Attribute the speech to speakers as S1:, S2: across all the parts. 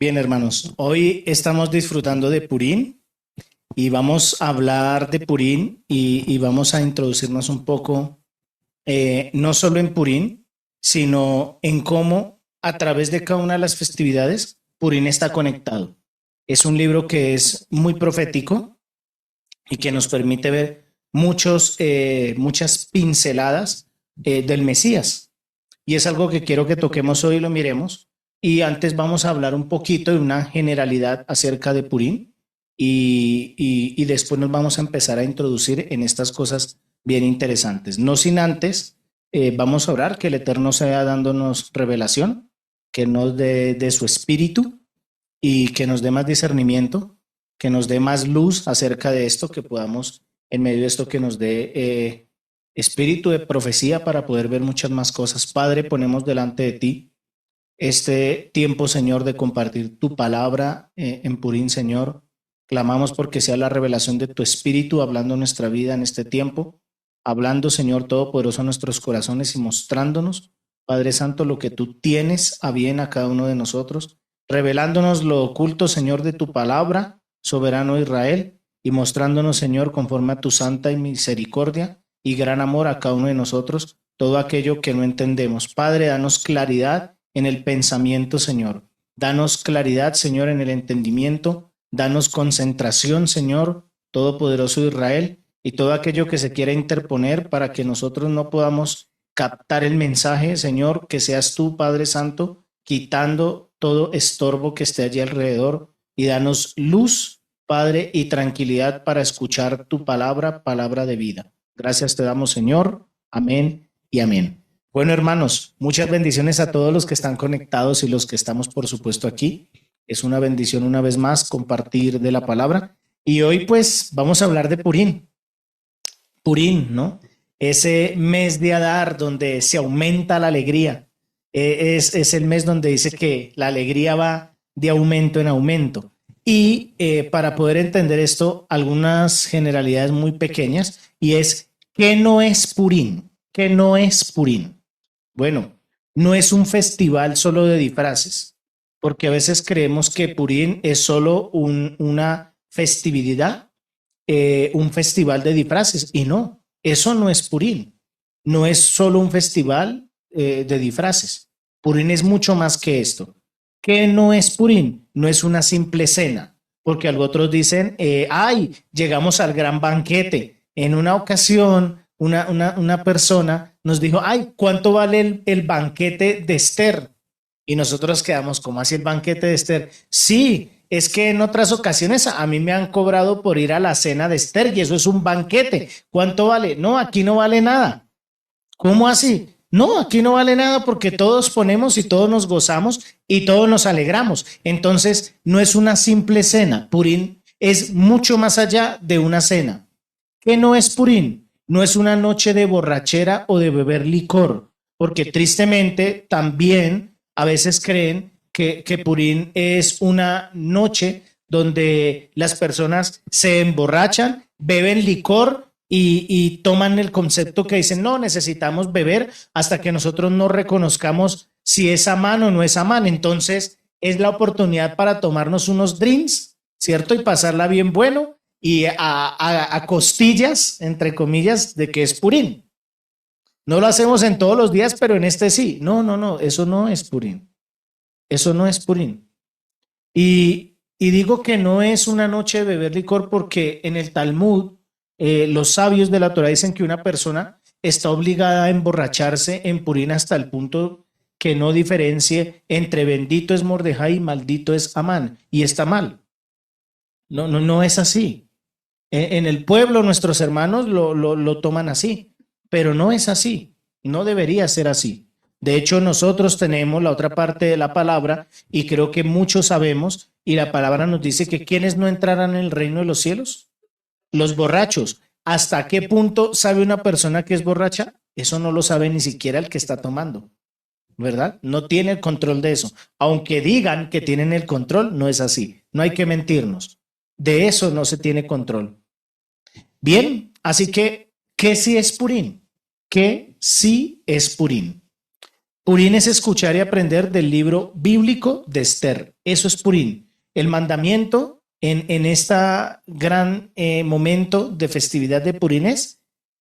S1: Bien, hermanos, hoy estamos disfrutando de Purín y vamos a hablar de Purín y vamos a introducirnos un poco, no solo en Purín, sino en cómo a través de cada una de las festividades Purín está conectado. Es un libro que es muy profético y que nos permite ver muchas pinceladas del Mesías. Y es algo que quiero que toquemos hoy y lo miremos. Y antes vamos a hablar un poquito de una generalidad acerca de Purim y después nos vamos a empezar a introducir en estas cosas bien interesantes. No sin antes, vamos a orar que el Eterno sea dándonos revelación, que nos dé de su espíritu y que nos dé más discernimiento, que nos dé más luz acerca de esto, que podamos en medio de esto que nos dé espíritu de profecía para poder ver muchas más cosas. Padre, ponemos delante de ti este tiempo, Señor, de compartir tu palabra en Purín, Señor. Clamamos porque sea la revelación de tu espíritu hablando en nuestra vida en este tiempo, hablando, Señor Todopoderoso, a nuestros corazones y mostrándonos, Padre Santo, lo que tú tienes a bien a cada uno de nosotros, revelándonos lo oculto, Señor, de tu palabra, soberano Israel, y mostrándonos, Señor, conforme a tu santa y misericordia y gran amor a cada uno de nosotros, todo aquello que no entendemos. Padre, danos claridad en el pensamiento, Señor. Danos claridad, Señor, en el entendimiento. Danos concentración, Señor, Todopoderoso Israel, y todo aquello que se quiera interponer para que nosotros no podamos captar el mensaje, Señor, que seas tú, Padre Santo, quitando todo estorbo que esté allí alrededor, y danos luz, Padre, y tranquilidad para escuchar tu palabra, palabra de vida. Gracias te damos, Señor. Amén y amén. Bueno, hermanos, muchas bendiciones a todos los que están conectados y los que estamos, por supuesto, aquí. Es una bendición una vez más compartir de la palabra. Y hoy pues vamos a hablar de Purín. Purín, ¿no? Ese mes de Adar donde se aumenta la alegría. Es el mes donde dice que la alegría va de aumento en aumento. Y para poder entender esto, algunas generalidades muy pequeñas, y es, ¿qué no es Purín? ¿Qué no es Purín? Bueno, no es un festival solo de disfraces, porque a veces creemos que Purín es solo una festividad, un festival de disfraces, y no, eso no es Purín, no es solo un festival de disfraces. Purín es mucho más que esto. ¿Qué no es Purín? No es una simple cena, porque algo otros dicen, ay, llegamos al gran banquete. En una ocasión, una persona nos dijo, ay, ¿cuánto vale el banquete de Esther? Y nosotros quedamos, ¿cómo así el banquete de Esther? Sí, es que en otras ocasiones a mí me han cobrado por ir a la cena de Esther y eso es un banquete. ¿Cuánto vale? No, aquí no vale nada. ¿Cómo así? No, aquí no vale nada porque todos ponemos y todos nos gozamos y todos nos alegramos. Entonces, no es una simple cena. Purín es mucho más allá de una cena. ¿Qué no es Purín? No es una noche de borrachera o de beber licor, porque tristemente también a veces creen que Purín es una noche donde las personas se emborrachan, beben licor y toman el concepto que dicen, no, necesitamos beber hasta que nosotros no reconozcamos si es Amán o no es Amán. Entonces es la oportunidad para tomarnos unos drinks, ¿cierto? Y pasarla bien bueno y a costillas, entre comillas, de que es Purín. No lo hacemos en todos los días, pero en este sí. No, no, no, eso no es Purín. Eso no es Purín. Y digo que no es una noche de beber licor porque en el Talmud, los sabios de la Torah dicen que una persona está obligada a emborracharse en Purín hasta el punto que no diferencie entre bendito es Mordejai y maldito es Amán. Y está mal. No, no, no es así. En el pueblo nuestros hermanos lo toman así, pero no es así, no debería ser así. De hecho, nosotros tenemos la otra parte de la palabra y creo que muchos sabemos y la palabra nos dice que quienes no entrarán en el reino de los cielos, los borrachos. ¿Hasta qué punto sabe una persona que es borracha? Eso no lo sabe ni siquiera el que está tomando, ¿verdad? No tiene el control de eso. Aunque digan que tienen el control, no es así. No hay que mentirnos. De eso no se tiene control. Bien, así que, ¿qué sí es Purín? ¿Qué sí es Purín? Purín es escuchar y aprender del libro bíblico de Esther. Eso es Purín. El mandamiento en esta gran momento de festividad de Purín es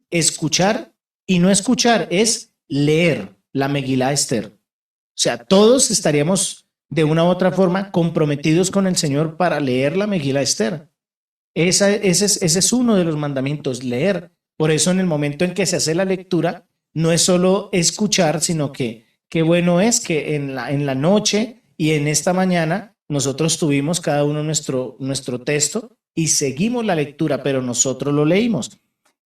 S1: escuchar, y no escuchar, es leer la Megilá Esther. O sea, todos estaríamos de una u otra forma comprometidos con el Señor para leer la Megilá Esther. Ese es uno de los mandamientos, leer. Por eso en el momento en que se hace la lectura, no es solo escuchar, sino que qué bueno es que en la noche y en esta mañana nosotros tuvimos cada uno nuestro texto y seguimos la lectura, pero nosotros lo leímos.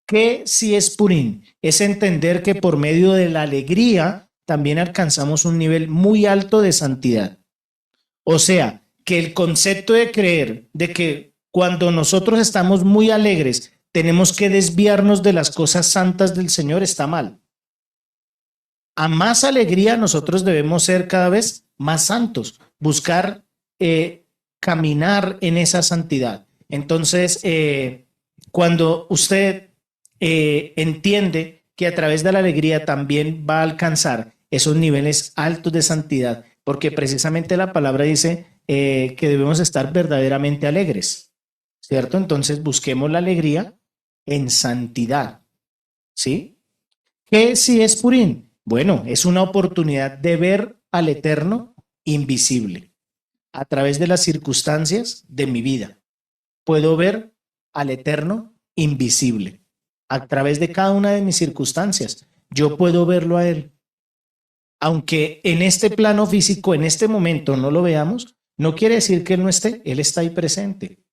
S1: ¿Qué sí es Purín? Es entender que por medio de la alegría también alcanzamos un nivel muy alto de santidad. O sea, que el concepto de creer de que cuando nosotros estamos muy alegres tenemos que desviarnos de las cosas santas del Señor está mal. A más alegría nosotros debemos ser cada vez más santos, buscar caminar en esa santidad. Entonces, cuando usted entiende que a través de la alegría también va a alcanzar esos niveles altos de santidad, porque precisamente la palabra dice que debemos estar verdaderamente alegres, ¿cierto? Entonces busquemos la alegría en santidad, ¿sí? ¿Qué sí es Purín? Bueno, es una oportunidad de ver al Eterno invisible a través de las circunstancias de mi vida. Puedo ver al Eterno invisible a través de cada una de mis circunstancias. Yo puedo verlo a Él. Aunque en este plano físico, en este momento no lo veamos, no quiere decir que Él no esté, Él está ahí presente.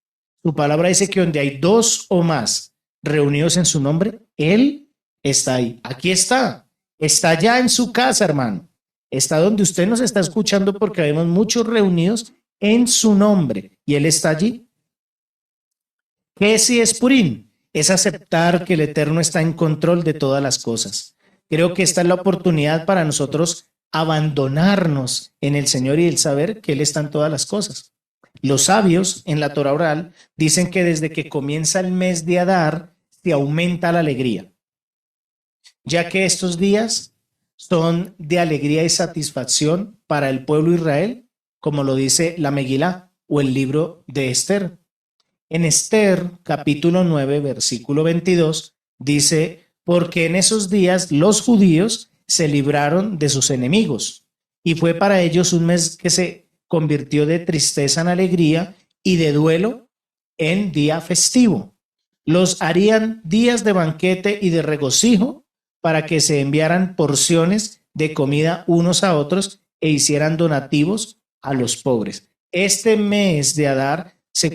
S1: Su palabra dice que donde hay dos o más reunidos en su nombre, Él está ahí. Aquí está. Está ya en su casa, hermano. Está donde usted nos está escuchando porque vemos muchos reunidos en su nombre y Él está allí. ¿Qué sí es Purín? Es aceptar que el Eterno está en control de todas las cosas. Creo que esta es la oportunidad para nosotros abandonarnos en el Señor y el saber que Él está en todas las cosas. Los sabios en la Torah oral dicen que desde que comienza el mes de Adar se aumenta la alegría, ya que estos días son de alegría y satisfacción para el pueblo de Israel, como lo dice la Megilá o el libro de Esther. En Esther, capítulo 9, versículo 22, dice, porque en esos días los judíos se libraron de sus enemigos, y fue para ellos un mes que se convirtió de tristeza en alegría y de duelo en día festivo. Los harían días de banquete y de regocijo para que se enviaran porciones de comida unos a otros e hicieran donativos a los pobres. Este mes de Adar se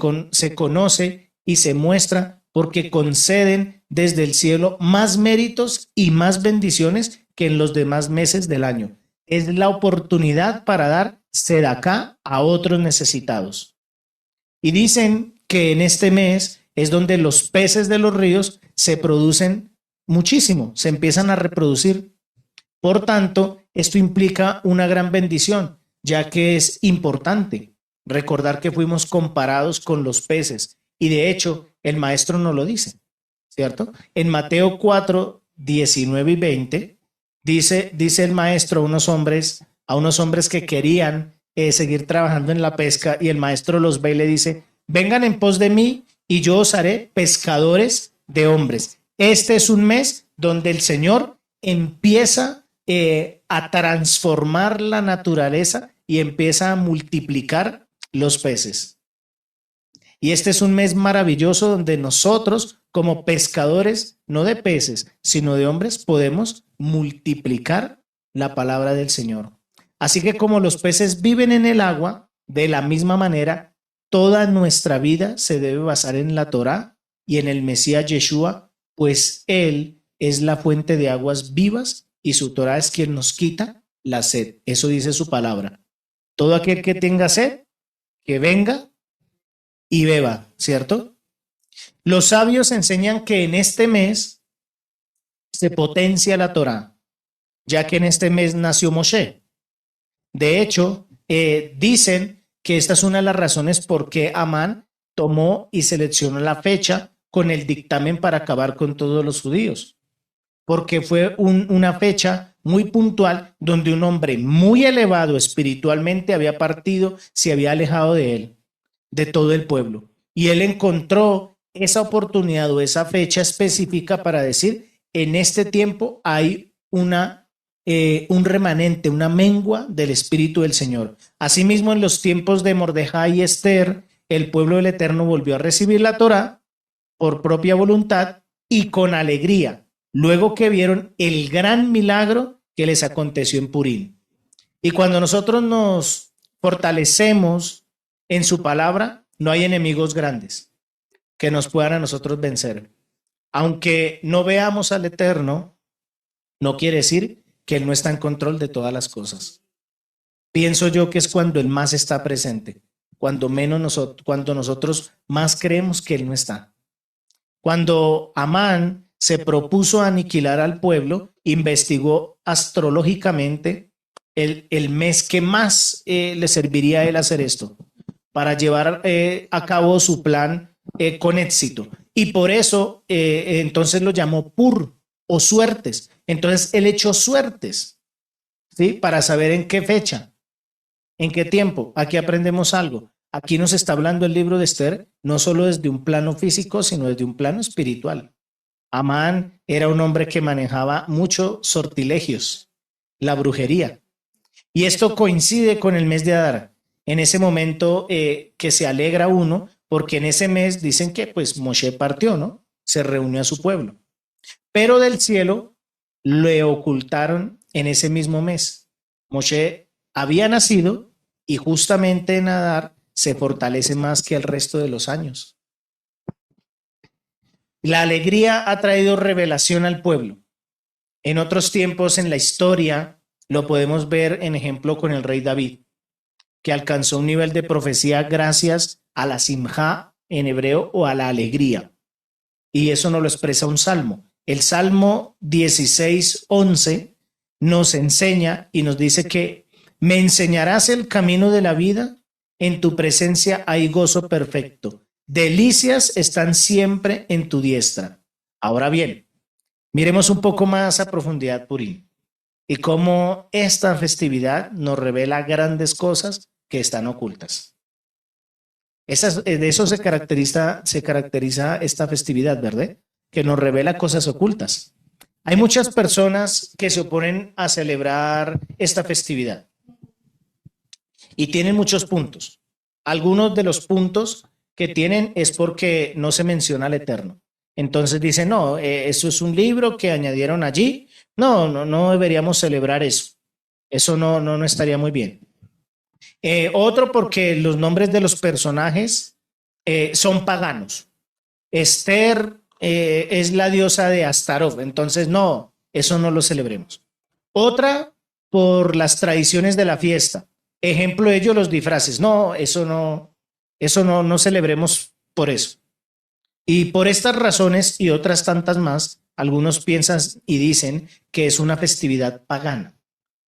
S1: conoce y se muestra porque conceden desde el cielo más méritos y más bendiciones que en los demás meses del año. Es la oportunidad para dar sedacá a otros necesitados. Y dicen que en este mes es donde los peces de los ríos se producen muchísimo, se empiezan a reproducir. Por tanto, esto implica una gran bendición, ya que es importante recordar que fuimos comparados con los peces. Y de hecho, el maestro nos lo dice, ¿cierto? En Mateo 4, 19 y 20, dice el maestro a unos hombres que querían seguir trabajando en la pesca, y el maestro los ve y le dice, vengan en pos de mí y yo os haré pescadores de hombres. Este es un mes donde el Señor empieza a transformar la naturaleza y empieza a multiplicar los peces. Y este es un mes maravilloso donde nosotros, como pescadores, no de peces, sino de hombres, podemos multiplicar la palabra del Señor. Así que como los peces viven en el agua, de la misma manera, toda nuestra vida se debe basar en la Torá y en el Mesías Yeshua, pues Él es la fuente de aguas vivas y su Torá es quien nos quita la sed. Eso dice su palabra. Todo aquel que tenga sed, que venga y beba, ¿cierto? Los sabios enseñan que en este mes se potencia la Torá, ya que en este mes nació Moshe. De hecho, dicen que esta es una de las razones por qué Amán tomó y seleccionó la fecha con el dictamen para acabar con todos los judíos, porque fue una fecha muy puntual donde un hombre muy elevado espiritualmente había partido, se había alejado de él, de todo el pueblo. Y él encontró esa oportunidad o esa fecha específica para decir, en este tiempo hay un remanente, una mengua del Espíritu del Señor. Asimismo, en los tiempos de Mordejai y Esther, el pueblo del Eterno volvió a recibir la Torá por propia voluntad y con alegría, luego que vieron el gran milagro que les aconteció en Purín. Y cuando nosotros nos fortalecemos en su palabra, no hay enemigos grandes que nos puedan a nosotros vencer. Aunque no veamos al Eterno, no quiere decir que Él no está en control de todas las cosas. Pienso yo que es cuando Él más está presente, cuando nosotros más creemos que Él no está. Cuando Amán se propuso aniquilar al pueblo, investigó astrológicamente el mes que más le serviría a él hacer esto, para llevar a cabo su plan con éxito. Y por eso entonces lo llamó Pur o suertes. Entonces él echó suertes, ¿sí? Para saber en qué fecha, en qué tiempo. Aquí aprendemos algo. Aquí nos está hablando el libro de Esther, no solo desde un plano físico, sino desde un plano espiritual. Amán era un hombre que manejaba muchos sortilegios, la brujería. Y esto coincide con el mes de Adar. En ese momento que se alegra uno, porque en ese mes dicen que pues Moshe partió, ¿no? Se reunió a su pueblo. Pero del cielo le ocultaron en ese mismo mes. Moshe había nacido y justamente en Adar se fortalece más que el resto de los años. La alegría ha traído revelación al pueblo. En otros tiempos en la historia lo podemos ver en ejemplo con el rey David, que alcanzó un nivel de profecía gracias a la simjá en hebreo o a la alegría. Y eso nos lo expresa un salmo. El Salmo 16:11 nos enseña y nos dice que me enseñarás el camino de la vida, en tu presencia hay gozo perfecto. Delicias están siempre en tu diestra. Ahora bien, miremos un poco más a profundidad Purim y cómo esta festividad nos revela grandes cosas que están ocultas. De eso se caracteriza esta festividad, ¿verdad? Que nos revela cosas ocultas. Hay muchas personas que se oponen a celebrar esta festividad y tienen muchos puntos. Algunos de los puntos que tienen es porque no se menciona al Eterno. Entonces dicen, no, eso es un libro que añadieron allí. No deberíamos celebrar eso. Eso no estaría muy bien. Otro porque los nombres de los personajes son paganos. Esther es la diosa de Astaroth, entonces no, eso no lo celebremos. Otra por las tradiciones de la fiesta. Ejemplo de ello, los disfraces. No celebremos por eso. Y por estas razones y otras tantas más, algunos piensan y dicen que es una festividad pagana,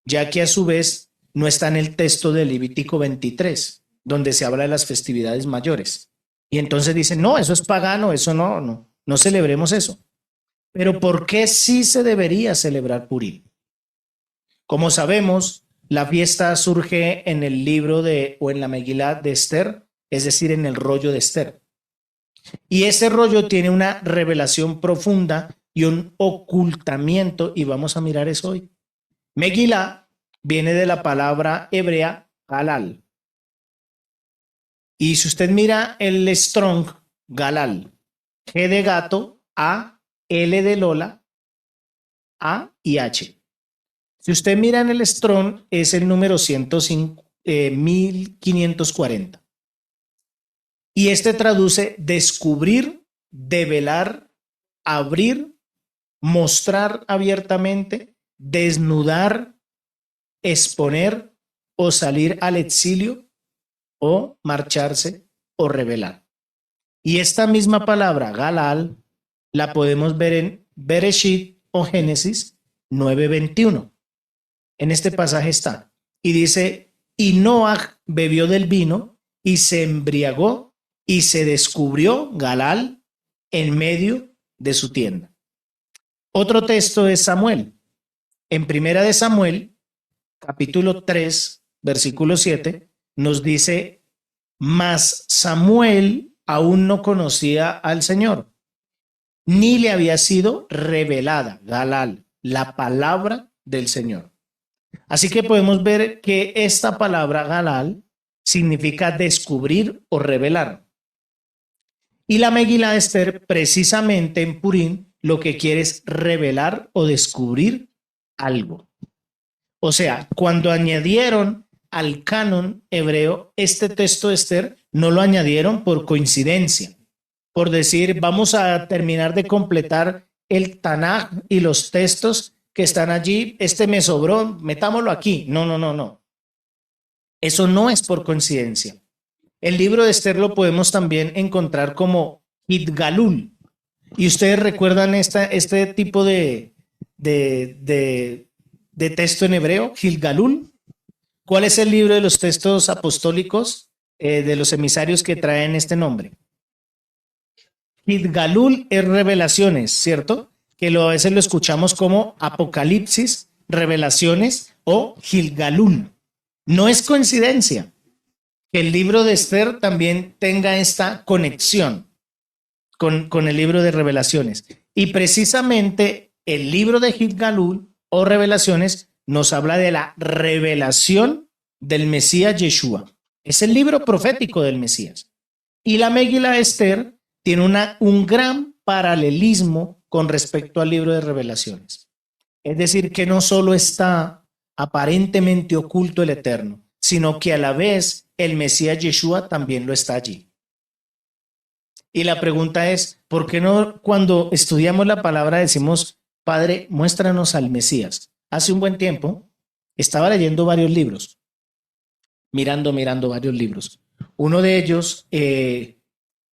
S1: ya que a su vez no está en el texto de Levítico 23, donde se habla de las festividades mayores. Y entonces dicen, no, eso es pagano, eso no celebremos eso. Pero ¿por qué sí se debería celebrar Purim? Como sabemos, la fiesta surge en el libro o en la Megilá de Esther, es decir, en el rollo de Esther. Y ese rollo tiene una revelación profunda y un ocultamiento, y vamos a mirar eso hoy. Megilá viene de la palabra hebrea galal. Y si usted mira el Strong, galal, G de gato, A, L de Lola, A y H. Si usted mira en el Strong, es el número 1540. Y este traduce descubrir, develar, abrir, mostrar abiertamente, desnudar, exponer o salir al exilio o marcharse o revelar. Y esta misma palabra, galal, la podemos ver en Bereshit o Génesis 9:21. En este pasaje está, y dice, y Noaj bebió del vino y se embriagó y se descubrió Galal en medio de su tienda. Otro texto es Samuel, En Primera de Samuel, capítulo 3, versículo 7, nos dice, mas Samuel aún no conocía al Señor, ni le había sido revelada, Galal, la palabra del Señor. Así que podemos ver que esta palabra Galal significa descubrir o revelar. Y la Megilá de Esther, precisamente en Purim, lo que quiere es revelar o descubrir algo. O sea, cuando añadieron al canon hebreo este texto de Esther, no lo añadieron por coincidencia, por decir, vamos a terminar de completar el Tanaj y los textos que están allí, este me sobró, metámoslo aquí. No, no, no, no. Eso no es por coincidencia. El libro de Esther lo podemos también encontrar como Hitgalul. Y ustedes recuerdan este tipo de texto en hebreo, Hitgalul. ¿Cuál es el libro de los textos apostólicos de los emisarios que traen este nombre? Hitgalul es revelaciones, ¿cierto? Que a veces lo escuchamos como Apocalipsis, revelaciones o Gilgalul. No es coincidencia que el libro de Esther también tenga esta conexión con el libro de revelaciones. Y precisamente el libro de Gilgalul o revelaciones nos habla de la revelación del Mesías Yeshua. Es el libro profético del Mesías. Y la Megilá de Esther tiene un gran paralelismo con respecto al libro de revelaciones. Es decir, que no solo está aparentemente oculto el Eterno, sino que a la vez el Mesías Yeshua también lo está allí. Y la pregunta es, ¿por qué no cuando estudiamos la palabra decimos, Padre, muéstranos al Mesías? Hace un buen tiempo estaba leyendo varios libros, mirando varios libros. Uno de ellos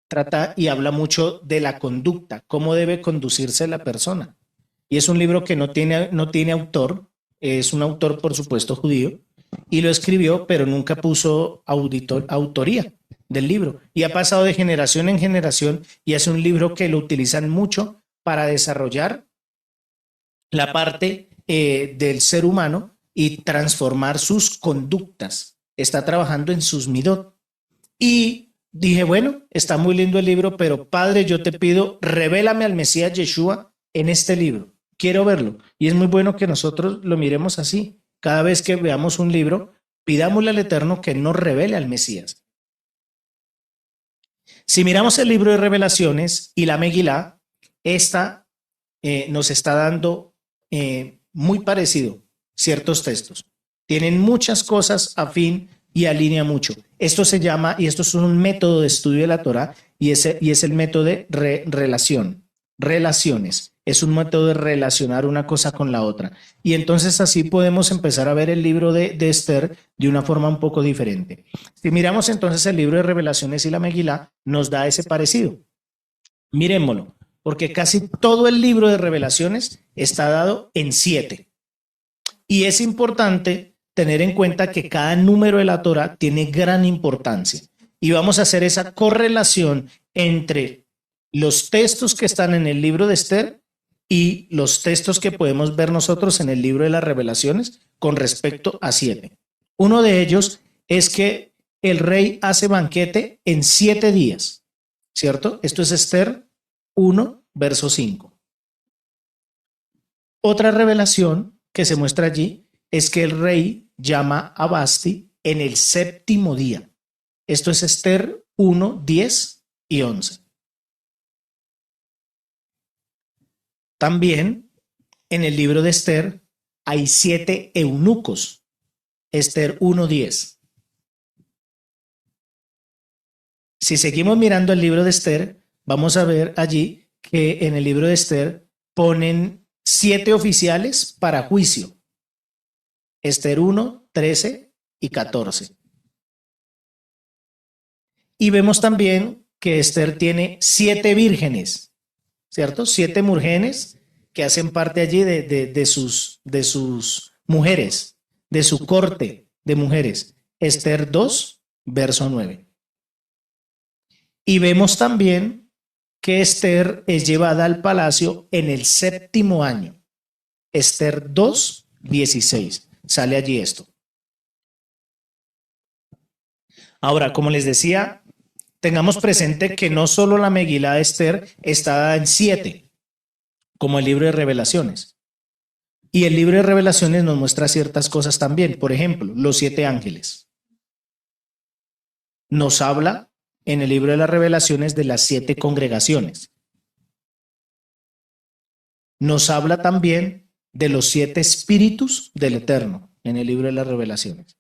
S1: trata y habla mucho de la conducta, cómo debe conducirse la persona. Y es un libro que no tiene autor, es un autor, por supuesto, judío, y lo escribió, pero nunca puso autoría del libro. Y ha pasado de generación en generación y es un libro que lo utilizan mucho para desarrollar la parte del ser humano y transformar sus conductas. Está trabajando en sus midot. Y dije, bueno, está muy lindo el libro, pero Padre, yo te pido, revélame al Mesías Yeshua en este libro. Quiero verlo. Y es muy bueno que nosotros lo miremos así. Cada vez que veamos un libro, pidámosle al Eterno que nos revele al Mesías. Si miramos el libro de Revelaciones y la Megilá, esta nos está dando muy parecido ciertos textos. Tienen muchas cosas afín y alinea mucho. Esto se llama, y esto es un método de estudio de la Torá, y es el método de relaciones. Es un método de relacionar una cosa con la otra. Y entonces así podemos empezar a ver el libro de Esther de una forma un poco diferente. Si miramos entonces el libro de Revelaciones y la Megilá, nos da ese parecido. Miremoslo, porque casi todo el libro de Revelaciones está dado en 7. Y es importante tener en cuenta que cada número de la Torá tiene gran importancia. Y vamos a hacer esa correlación entre los textos que están en el libro de Esther y los textos que podemos ver nosotros en el libro de las Revelaciones con respecto a 7. Uno de ellos es que el rey hace banquete en 7 días, ¿cierto? Esto es Esther 1, verso 5. Otra revelación que se muestra allí es que el rey llama a Basti en el 7º día. Esto es Esther 1, 10 y 11. También en el libro de Esther hay 7 eunucos. Esther 1, 10. Si seguimos mirando el libro de Esther, vamos a ver allí que en el libro de Esther ponen 7 oficiales para juicio. Esther 1, 13 y 14. Y vemos también que Esther tiene 7 vírgenes, ¿cierto? 7 mujeres que hacen parte allí de sus mujeres, de su corte de mujeres. Esther 2, verso 9. Y vemos también que Esther es llevada al palacio en el 7º año. Esther 2, 16. Sale allí esto. Ahora, como les decía, tengamos presente que no solo la Megilá de Esther está dada en 7, como el libro de Revelaciones. Y el libro de Revelaciones nos muestra ciertas cosas también. Por ejemplo, los 7 ángeles. Nos habla en el libro de las Revelaciones de las 7 congregaciones. Nos habla también de los 7 espíritus del Eterno en el libro de las Revelaciones.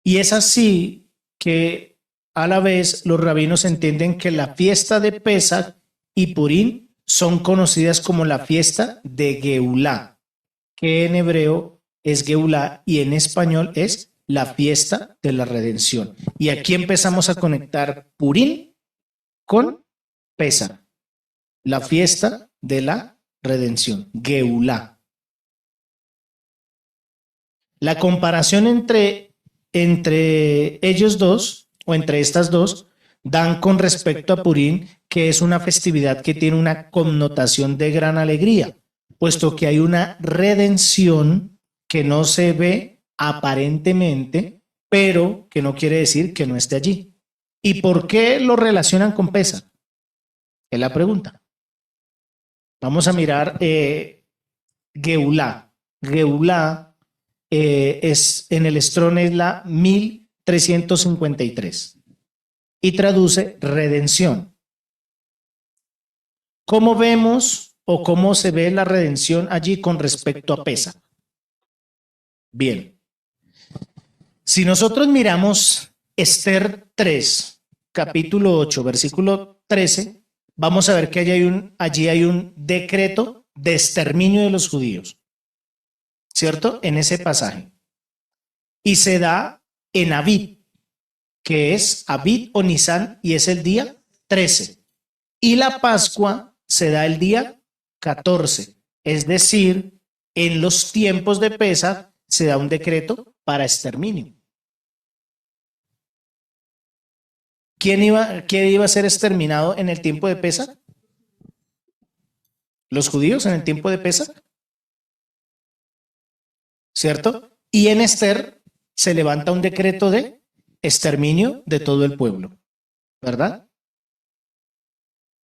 S1: Y es así que a la vez los rabinos entienden que la fiesta de Pesach y Purim son conocidas como la fiesta de Geulá, que en hebreo es Geulá y en español es la fiesta de la redención. Y aquí empezamos a conectar Purim con Pesach, la fiesta de la redención, Geulá. La comparación entre ellos dos, o entre estas dos, dan con respecto a Purim, que es una festividad que tiene una connotación de gran alegría, puesto que hay una redención que no se ve aparentemente, pero que no quiere decir que no esté allí. ¿Y por qué lo relacionan con Pesach? Es la pregunta. Vamos a mirar Geulá. Geulá es en el Strong es la 1353 y traduce redención. ¿Cómo vemos o cómo se ve la redención allí con respecto a Pesach? Bien, si nosotros miramos Esther 3, capítulo 8, versículo 13, vamos a ver que allí hay un decreto de exterminio de los judíos, ¿cierto? En ese pasaje. Y se da en Abib, que es Abib o Nisan, y es el día 13. Y la Pascua se da el día 14. Es decir, en los tiempos de Pesach se da un decreto para exterminio. ¿Quién iba a ser exterminado en el tiempo de Pesach? ¿Los judíos en el tiempo de Pesach? ¿Cierto? Y en Esther se levanta un decreto de exterminio de todo el pueblo, ¿verdad?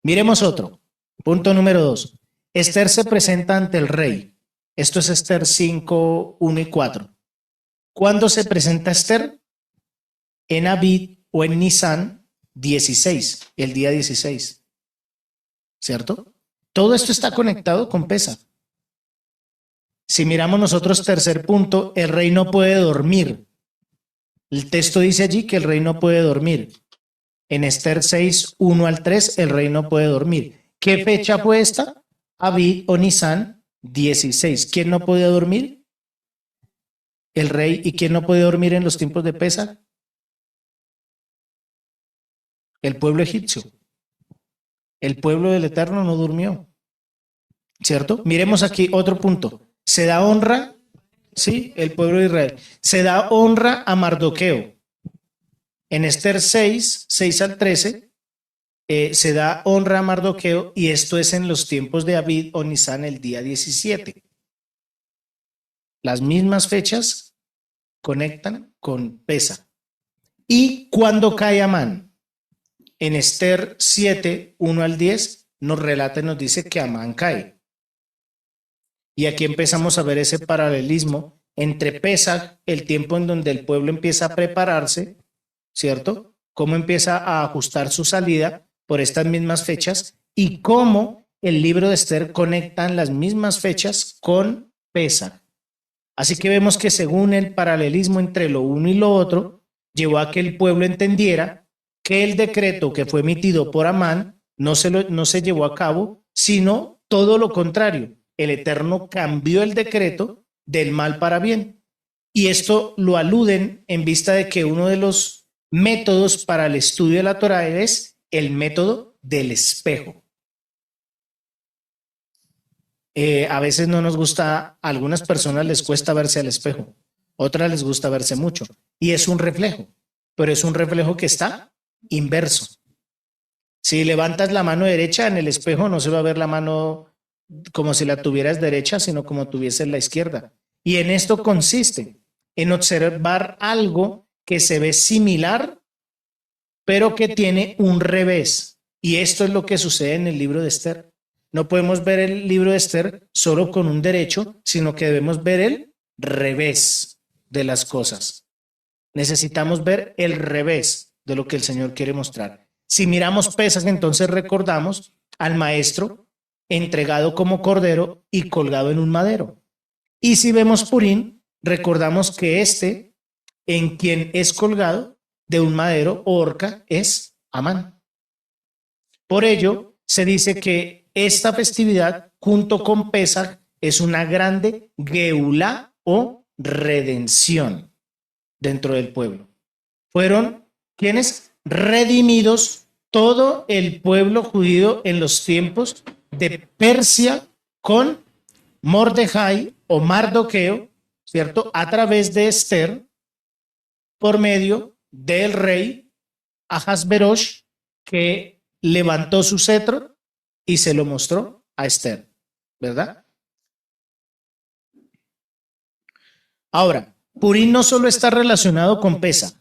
S1: Miremos otro. Punto número 2. Esther se presenta ante el rey. Esto es Esther 5, 1 y 4. ¿Cuándo se presenta Esther? En Abib o en Nisan 16, el día 16. ¿Cierto? Todo esto está conectado con Pesach. Si miramos nosotros tercer punto, el rey no puede dormir. El texto dice allí que el rey no puede dormir. En Esther 6, 1 al 3, el rey no puede dormir. ¿Qué fecha fue esta? Abib o Nisan 16. ¿Quién no podía dormir? El rey. ¿Y quién no puede dormir en los tiempos de Pesach? El pueblo egipcio. El pueblo del Eterno no durmió. ¿Cierto? Miremos aquí otro punto. Se da honra, ¿sí? El pueblo de Israel. Se da honra a Mardoqueo. En Esther 6, 6 al 13, se da honra a Mardoqueo y esto es en los tiempos de Abib o Nisan el día 17. Las mismas fechas conectan con Pesach. ¿Y cuando cae Amán? En Esther 7, 1 al 10, nos relata y nos dice que Amán cae. Y aquí empezamos a ver ese paralelismo entre Pesach, el tiempo en donde el pueblo empieza a prepararse, ¿cierto? Cómo empieza a ajustar su salida por estas mismas fechas y cómo el libro de Esther conectan las mismas fechas con Pesach. Así que vemos que según el paralelismo entre lo uno y lo otro, llevó a que el pueblo entendiera que el decreto que fue emitido por Amán no se llevó a cabo, sino todo lo contrario. El Eterno cambió el decreto del mal para bien. Y esto lo aluden en vista de que uno de los métodos para el estudio de la Torá es el método del espejo. A veces no nos gusta, a algunas personas les cuesta verse al espejo, otras les gusta verse mucho. Y es un reflejo, pero es un reflejo que está inverso. Si levantas la mano derecha en el espejo no se va a ver la mano como si la tuvieras derecha, sino como tuvieses la izquierda. Y en esto consiste, en observar algo que se ve similar, pero que tiene un revés. Y esto es lo que sucede en el libro de Esther. No podemos ver el libro de Esther solo con un derecho, sino que debemos ver el revés de las cosas. Necesitamos ver el revés de lo que el Señor quiere mostrar. Si miramos Pesaj, entonces recordamos al maestro entregado como cordero y colgado en un madero. Y si vemos Purim, recordamos que este, en quien es colgado de un madero o horca, es Amán. Por ello, se dice que esta festividad, junto con Pesaj, es una grande geulá o redención dentro del pueblo. Fueron quienes redimidos todo el pueblo judío en los tiempos de Persia con Mordejai o Mardoqueo, ¿cierto? A través de Esther, por medio del rey Ahasverosh, que levantó su cetro y se lo mostró a Esther, ¿verdad? Ahora, Purim no solo está relacionado con Pesaj,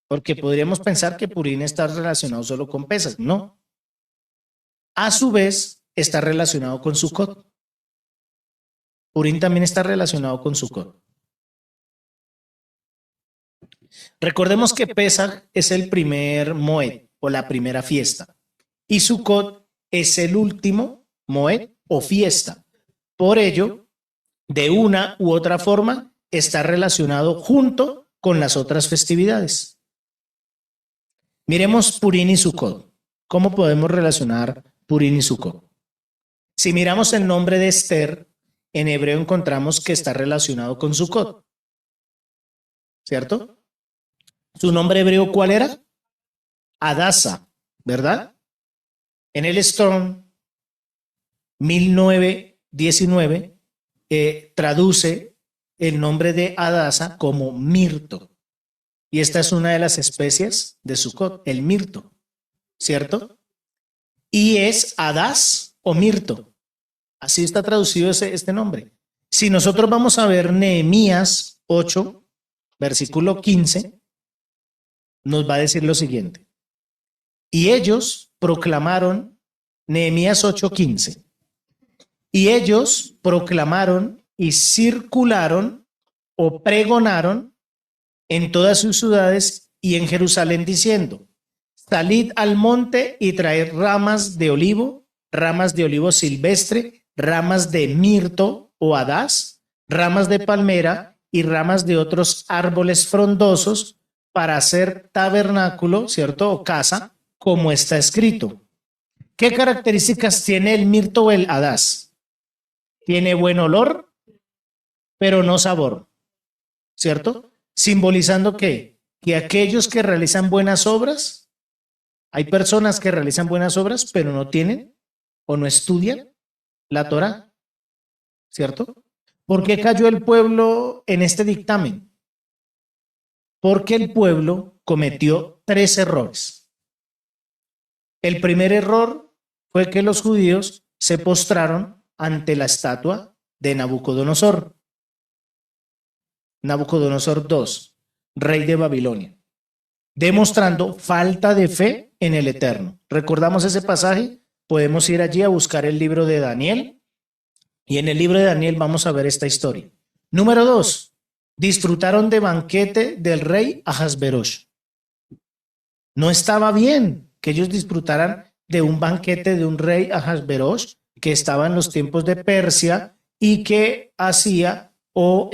S1: porque podríamos pensar que Purim está relacionado solo con Pesaj, no. A su vez, está relacionado con Sukkot. Purim también está relacionado con Sukkot. Recordemos que Pesaj es el primer Moed o la primera fiesta y Sukkot es el último Moed o fiesta. Por ello, de una u otra forma, está relacionado junto con las otras festividades. Miremos Purim y Sukkot. ¿Cómo podemos relacionar Purim y Sukkot? Si miramos el nombre de Esther, en hebreo encontramos que está relacionado con Sukkot, ¿cierto? ¿Su nombre hebreo cuál era? Adasa, ¿verdad? En el Strong 1919 traduce el nombre de Adasa como mirto. Y esta es una de las especies de Sukkot, el mirto, ¿cierto? Y es Adás o mirto. Así está traducido este nombre. Si nosotros vamos a ver Nehemías 8, versículo 15, nos va a decir lo siguiente. Y ellos proclamaron, Nehemías 8:15, y ellos proclamaron y circularon o pregonaron en todas sus ciudades y en Jerusalén diciendo, salid al monte y traed ramas de olivo silvestre, ramas de mirto o adás, ramas de palmera y ramas de otros árboles frondosos para hacer tabernáculo, ¿cierto? O casa, como está escrito. ¿Qué características tiene el mirto o el adás? Tiene buen olor, pero no sabor, ¿cierto? Simbolizando que aquellos que realizan buenas obras, hay personas que realizan buenas obras, pero no tienen o no estudian la Torá, ¿cierto? ¿Por qué cayó el pueblo en este dictamen? Porque el pueblo cometió 3 errores. El primer error fue que los judíos se postraron ante la estatua de Nabucodonosor. Nabucodonosor II, rey de Babilonia, demostrando falta de fe en el Eterno. ¿Recordamos ese pasaje? Podemos ir allí a buscar el libro de Daniel y en el libro de Daniel vamos a ver esta historia. Número 2, disfrutaron de banquete del rey Ahasverosh. No estaba bien que ellos disfrutaran de un banquete de un rey Ahasverosh que estaba en los tiempos de Persia y que hacía o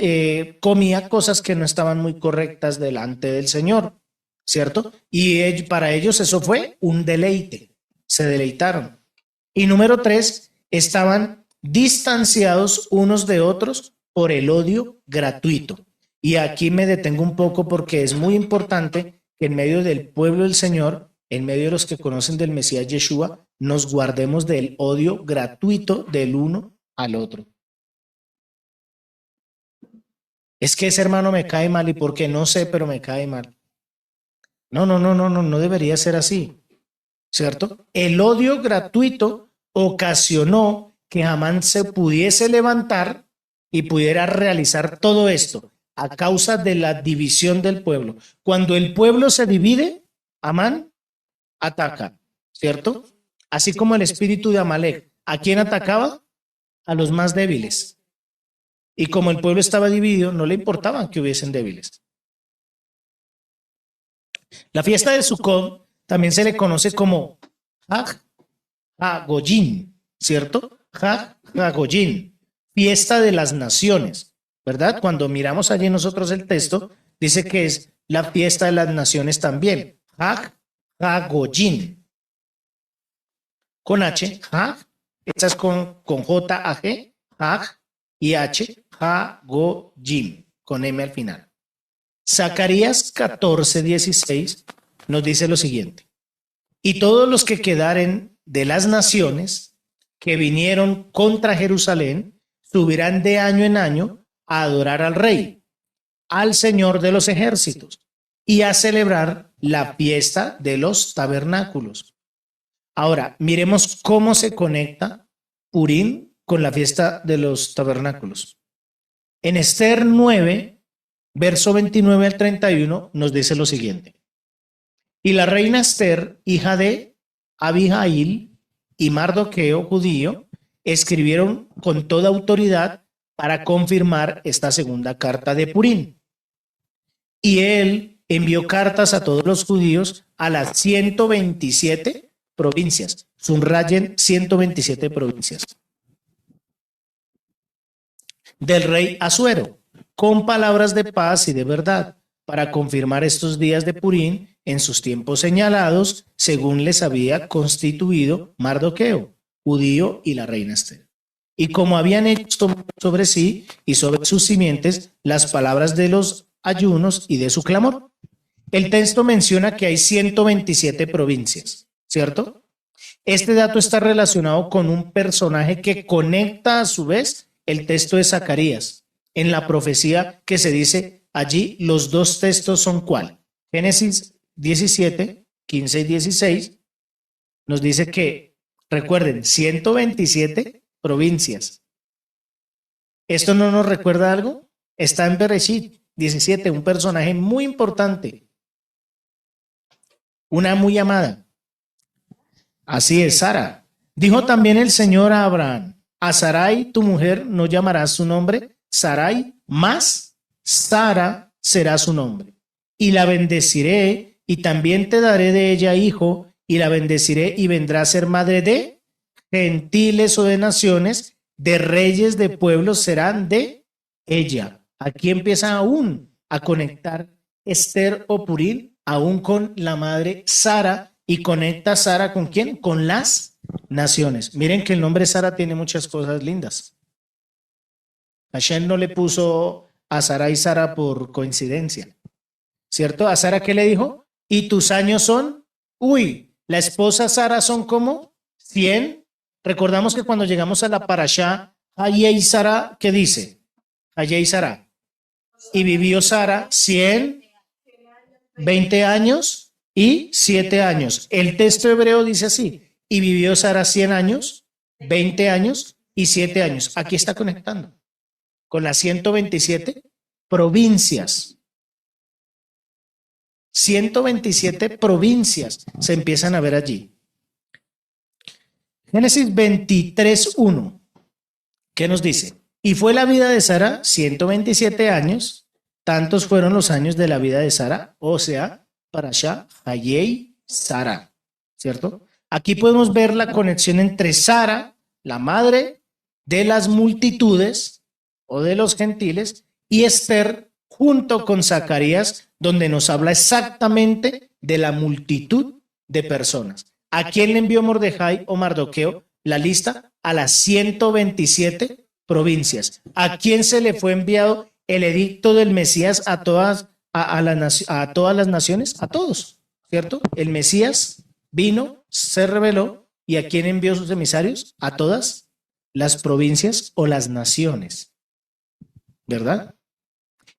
S1: comía cosas que no estaban muy correctas delante del Señor, ¿cierto? Y para ellos eso fue un deleite, se deleitaron. Y número 3, estaban distanciados unos de otros por el odio gratuito. Y aquí me detengo un poco porque es muy importante que en medio del pueblo del Señor, en medio de los que conocen del Mesías Yeshua, nos guardemos del odio gratuito del uno al otro. Es que ese hermano me cae mal y porque no sé, pero me cae mal. No debería ser así, ¿cierto? El odio gratuito ocasionó que Amán se pudiese levantar y pudiera realizar todo esto a causa de la división del pueblo. Cuando el pueblo se divide, Amán ataca, ¿cierto? Así como el espíritu de Amalek. ¿A quién atacaba? A los más débiles. Y como el pueblo estaba dividido, no le importaba que hubiesen débiles. La fiesta de Sukkot también se le conoce como Hag HaGoyim, ¿cierto? Hag HaGoyim, fiesta de las naciones, ¿verdad? Cuando miramos allí nosotros el texto, dice que es la fiesta de las naciones también. Hag HaGoyim. Con H, Hag, esta es con J-A-G, Hag, y H, HaGoyim, con M al final. Zacarías 14:16 nos dice lo siguiente: y todos los que quedaren de las naciones que vinieron contra Jerusalén subirán de año en año a adorar al Rey, al Señor de los ejércitos, y a celebrar la fiesta de los tabernáculos. Ahora, miremos cómo se conecta Purim con la fiesta de los tabernáculos. En Esther 9, verso 29 al 31, nos dice lo siguiente: y la reina Esther, hija de Abihail, y Mardoqueo, judío, escribieron con toda autoridad para confirmar esta segunda carta de Purim. Y él envió cartas a todos los judíos a las 127 provincias. Subrayen 127 provincias. Del rey Asuero, con palabras de paz y de verdad, para confirmar estos días de Purim en sus tiempos señalados, según les había constituido Mardoqueo, judío, y la reina Esther. Y como habían hecho sobre sí y sobre sus simientes las palabras de los ayunos y de su clamor. El texto menciona que hay 127 provincias, ¿cierto? Este dato está relacionado con un personaje que conecta a su vez el texto de Zacarías en la profecía que se dice allí. Los dos textos son ¿cuál? Génesis 17, 15 y 16 nos dice que, recuerden, 127 provincias. ¿Esto no nos recuerda algo? Está en Bereshit 17, un personaje muy importante, una muy amada. Así es, Sara. Dijo también el Señor a Abraham: a Sarai, tu mujer, no llamarás su nombre Sarai, mas Sara será su nombre. Y la bendeciré, y también te daré de ella hijo, y la bendeciré, y vendrá a ser madre de gentiles o de naciones, de reyes de pueblos serán de ella. Aquí empieza aún a conectar Esther o Purim aún con la madre Sara, y conecta a Sara ¿con quién? Con las naciones. Miren que el nombre Sara tiene muchas cosas lindas. Hashem no le puso a Sara y Sara por coincidencia, ¿cierto? ¿A Sara qué le dijo? Y tus años son, la esposa Sara son como 100. Recordamos que cuando llegamos a la parashá, Hayei Sara, ¿qué dice? Hayei Sara. Y vivió Sara 120 años y 7 años. El texto hebreo dice así: y vivió Sara 100 años, 20 años y 7 años. Aquí está conectando con las 127 provincias. 127 provincias se empiezan a ver allí. Génesis 23:1. ¿Qué nos dice? Y fue la vida de Sara 127 años, tantos fueron los años de la vida de Sara, o sea, Parashá Hayei Sara, ¿cierto? Aquí podemos ver la conexión entre Sara, la madre de las multitudes o de los gentiles, y Esther junto con Zacarías, donde nos habla exactamente de la multitud de personas. ¿A quién le envió Mordejai o Mardoqueo la lista? A las 127 provincias. ¿A quién se le fue enviado el edicto del Mesías? A todas las naciones, a todos, ¿cierto? El Mesías vino, se reveló, ¿y a quién envió sus emisarios? A todas las provincias o las naciones, ¿verdad?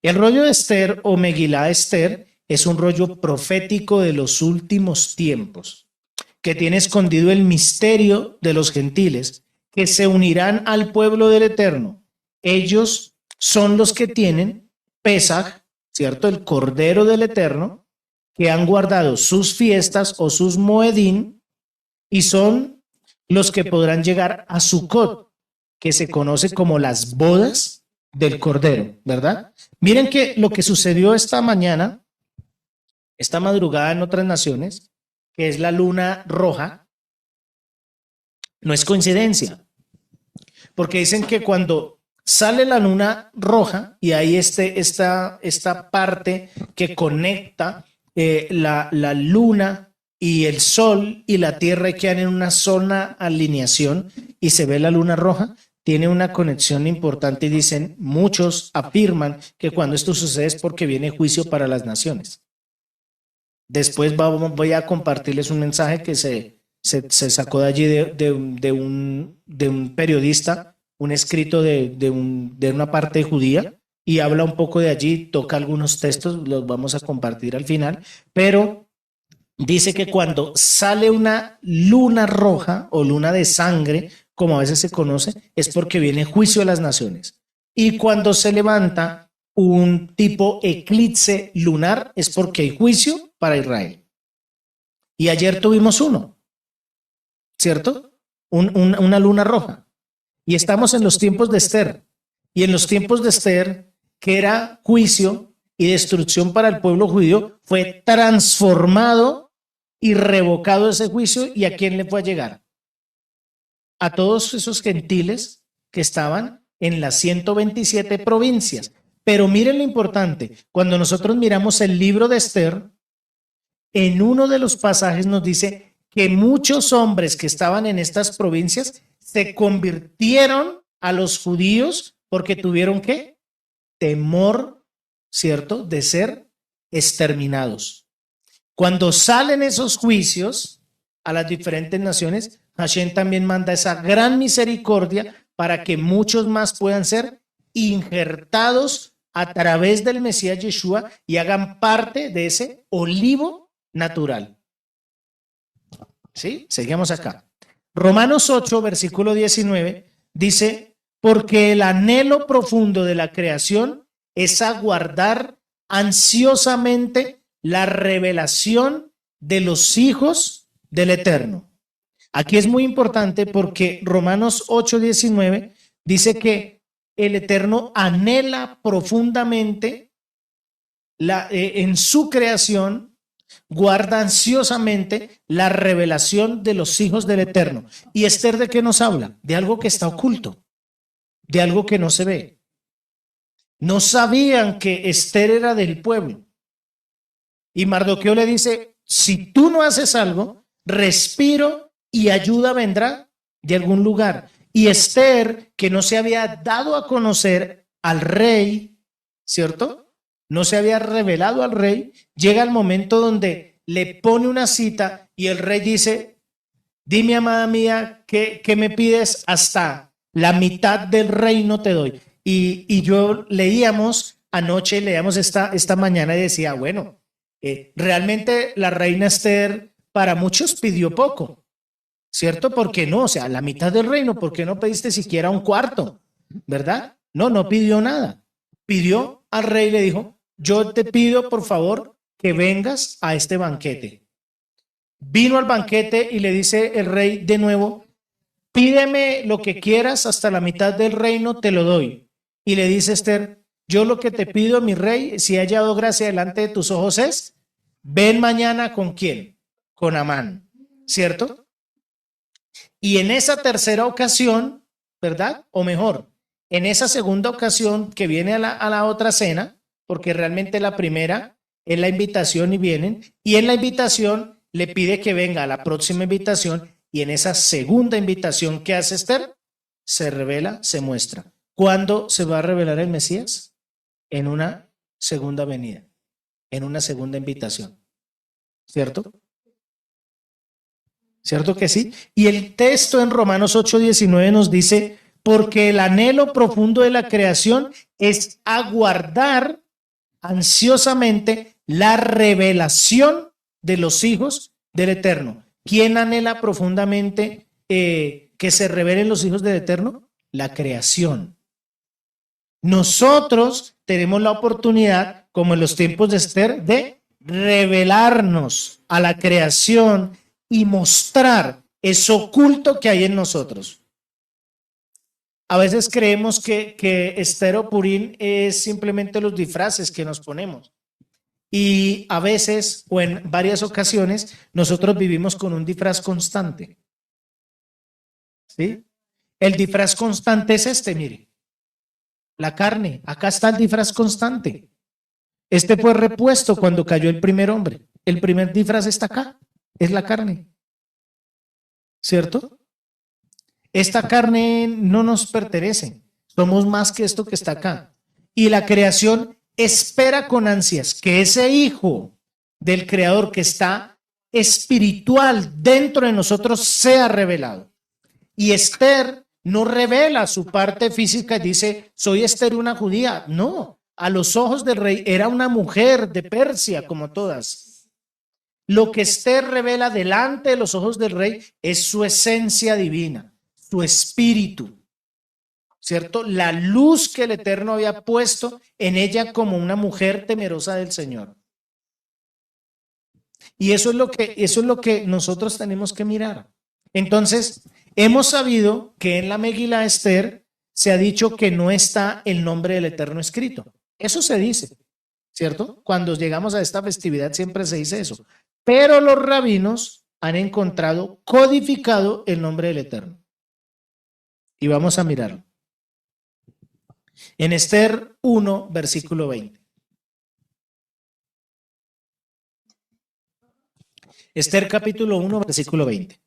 S1: El rollo de Esther o Megilá Esther es un rollo profético de los últimos tiempos. que tiene escondido el misterio de los gentiles, que se unirán al pueblo del Eterno. Ellos son los que tienen Pesaj, ¿cierto? El Cordero del Eterno, que han guardado sus fiestas o sus Moedín, y son los que podrán llegar a Sukkot, que se conoce como las bodas del Cordero, ¿verdad? Miren que lo que sucedió esta mañana, esta madrugada en otras naciones, que es la luna roja, no es coincidencia, porque dicen que cuando sale la luna roja y hay esta parte que conecta la luna y el sol y la tierra, quedan en una sola alineación y se ve la luna roja, tiene una conexión importante, y dicen, muchos afirman que cuando esto sucede es porque viene juicio para las naciones. Después voy a compartirles un mensaje que se sacó de allí de un periodista, un escrito de una parte judía, y habla un poco de allí, toca algunos textos, los vamos a compartir al final, pero dice que cuando sale una luna roja o luna de sangre, como a veces se conoce, es porque viene juicio a las naciones. Y cuando se levanta un tipo eclipse lunar, es porque hay juicio para Israel. Y ayer tuvimos uno, ¿cierto? Una luna roja. Y estamos en los tiempos de Esther. Y en los tiempos de Esther, que era juicio y destrucción para el pueblo judío, fue transformado y revocado ese juicio. ¿Y a quién le fue a llegar? A todos esos gentiles que estaban en las 127 provincias. Pero miren lo importante, cuando nosotros miramos el libro de Esther, en uno de los pasajes nos dice que muchos hombres que estaban en estas provincias se convirtieron a los judíos porque tuvieron ¿qué? Temor, ¿cierto?, de ser exterminados. Cuando salen esos juicios a las diferentes naciones, Hashem también manda esa gran misericordia para que muchos más puedan ser injertados a través del Mesías Yeshua y hagan parte de ese olivo natural. ¿Sí? Seguimos acá. Romanos 8, versículo 19, dice, porque el anhelo profundo de la creación es aguardar ansiosamente la revelación de los hijos del Eterno. Aquí es muy importante porque Romanos 8, 19 dice que el Eterno anhela profundamente en su creación, guarda ansiosamente la revelación de los hijos del Eterno. ¿Y Esther de qué nos habla? De algo que está oculto, de algo que no se ve. No sabían que Esther era del pueblo. Y Mardoqueo le dice, si tú no haces algo, respiro y ayuda vendrá de algún lugar. Y Esther, que no se había dado a conocer al rey, ¿cierto? No se había revelado al rey, llega el momento donde le pone una cita y el rey dice, dime, amada mía, ¿qué me pides? Hasta la mitad del reino te doy. Y yo leíamos esta mañana y decía, bueno, realmente la reina Esther para muchos pidió poco, ¿cierto? ¿Por qué no? O sea, la mitad del reino, ¿por qué no pediste siquiera un cuarto? ¿Verdad? No pidió nada. Pidió al rey y le dijo, yo te pido por favor que vengas a este banquete. Vino al banquete y le dice el rey de nuevo, pídeme lo que quieras, hasta la mitad del reino te lo doy. Y le dice Esther, yo lo que te pido, mi rey, si he hallado gracia delante de tus ojos es, ven mañana ¿con quién? Con Amán, ¿cierto? Y en esa tercera ocasión, ¿verdad? O mejor, en esa segunda ocasión que viene a la otra cena, porque realmente la primera es la invitación y vienen, y en la invitación le pide que venga a la próxima invitación, y en esa segunda invitación que hace Esther, se revela, se muestra. ¿Cuándo se va a revelar el Mesías? En una segunda venida, en una segunda invitación, ¿cierto? ¿Cierto que sí? Y el texto en Romanos 8:19 nos dice, porque el anhelo profundo de la creación es aguardar ansiosamente la revelación de los hijos del Eterno. ¿Quién anhela profundamente que se revelen los hijos del Eterno? La creación. Nosotros tenemos la oportunidad, como en los tiempos de Esther, de revelarnos a la creación y mostrar eso oculto que hay en nosotros. A veces creemos que Esther o Purín es simplemente los disfraces que nos ponemos. Y a veces, o en varias ocasiones, nosotros vivimos con un disfraz constante. ¿Sí? El disfraz constante es este, mire. La carne, acá está el disfraz constante. Este fue repuesto cuando cayó el primer hombre. El primer disfraz está acá, es la carne. ¿Cierto? Esta carne no nos pertenece. Somos más que esto que está acá. Y la creación espera con ansias que ese hijo del creador que está espiritual dentro de nosotros sea revelado. Y Esther no revela su parte física y dice, soy Esther una judía. No, a los ojos del rey era una mujer de Persia como todas. Lo que Esther revela delante de los ojos del rey es su esencia divina, su espíritu, ¿cierto? La luz que el Eterno había puesto en ella como una mujer temerosa del Señor. Y eso es lo que nosotros tenemos que mirar. Entonces, hemos sabido que en la Megilá Esther se ha dicho que no está el nombre del Eterno escrito. Eso se dice, ¿cierto? Cuando llegamos a esta festividad siempre se dice eso. Pero los rabinos han encontrado codificado el nombre del Eterno. Y vamos a mirarlo. En Esther 1, versículo 20. Esther capítulo 1, versículo 20.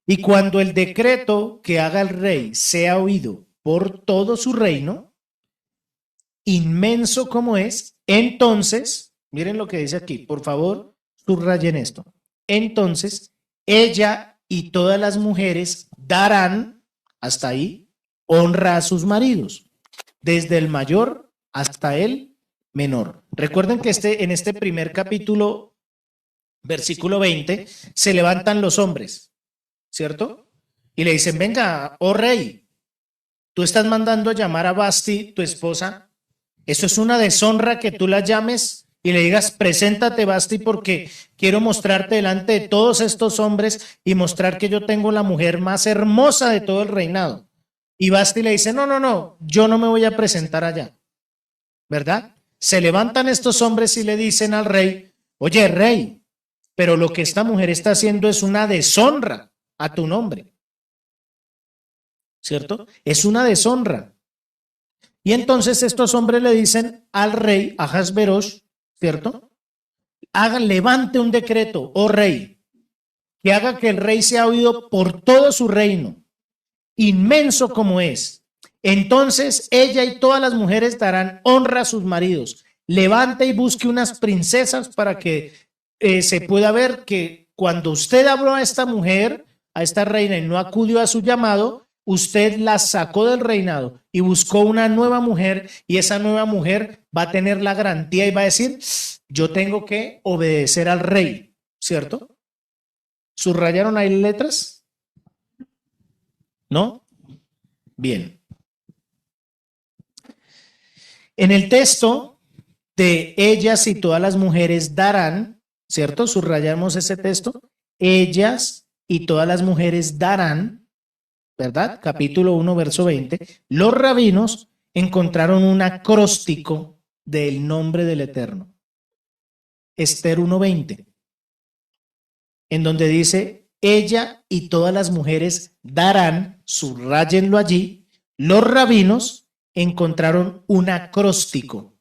S1: Y cuando el decreto que haga el rey sea oído por todo su reino, inmenso como es, entonces, miren lo que dice aquí, por favor, subrayen esto. Entonces, ella y todas las mujeres darán, hasta ahí, honra a sus maridos, desde el mayor hasta el menor. Recuerden que en este primer capítulo, versículo 20, se levantan los hombres, ¿cierto? Y le dicen, venga, oh rey, tú estás mandando a llamar a Basti, tu esposa. Eso es una deshonra que tú la llames y le digas, preséntate Basti porque quiero mostrarte delante de todos estos hombres y mostrar que yo tengo la mujer más hermosa de todo el reinado. Y Basti le dice, no, no, no, yo no me voy a presentar allá, ¿verdad? Se levantan estos hombres y le dicen al rey, oye rey, pero lo que esta mujer está haciendo es una deshonra a tu nombre, ¿cierto? Es una deshonra. Y entonces estos hombres le dicen al rey, a Ahasverosh, ¿cierto? Levante un decreto, oh rey, que haga que el rey sea oído por todo su reino, inmenso como es. Entonces ella y todas las mujeres darán honra a sus maridos. Levante y busque unas princesas para que se pueda ver que cuando usted habló a esta mujer, a esta reina, y no acudió a su llamado, usted la sacó del reinado y buscó una nueva mujer, y esa nueva mujer va a tener la garantía y va a decir, yo tengo que obedecer al rey, ¿cierto? ¿Subrayaron ahí letras? ¿No? Bien. En el texto de ellas y todas las mujeres darán, ¿cierto? Subrayamos ese texto. Ellas y todas las mujeres darán, ¿verdad? Capítulo 1, verso 20. Los rabinos encontraron un acróstico del nombre del Eterno. Esther 1:20, en donde dice, ella y todas las mujeres darán, subrayenlo allí, los rabinos encontraron un acróstico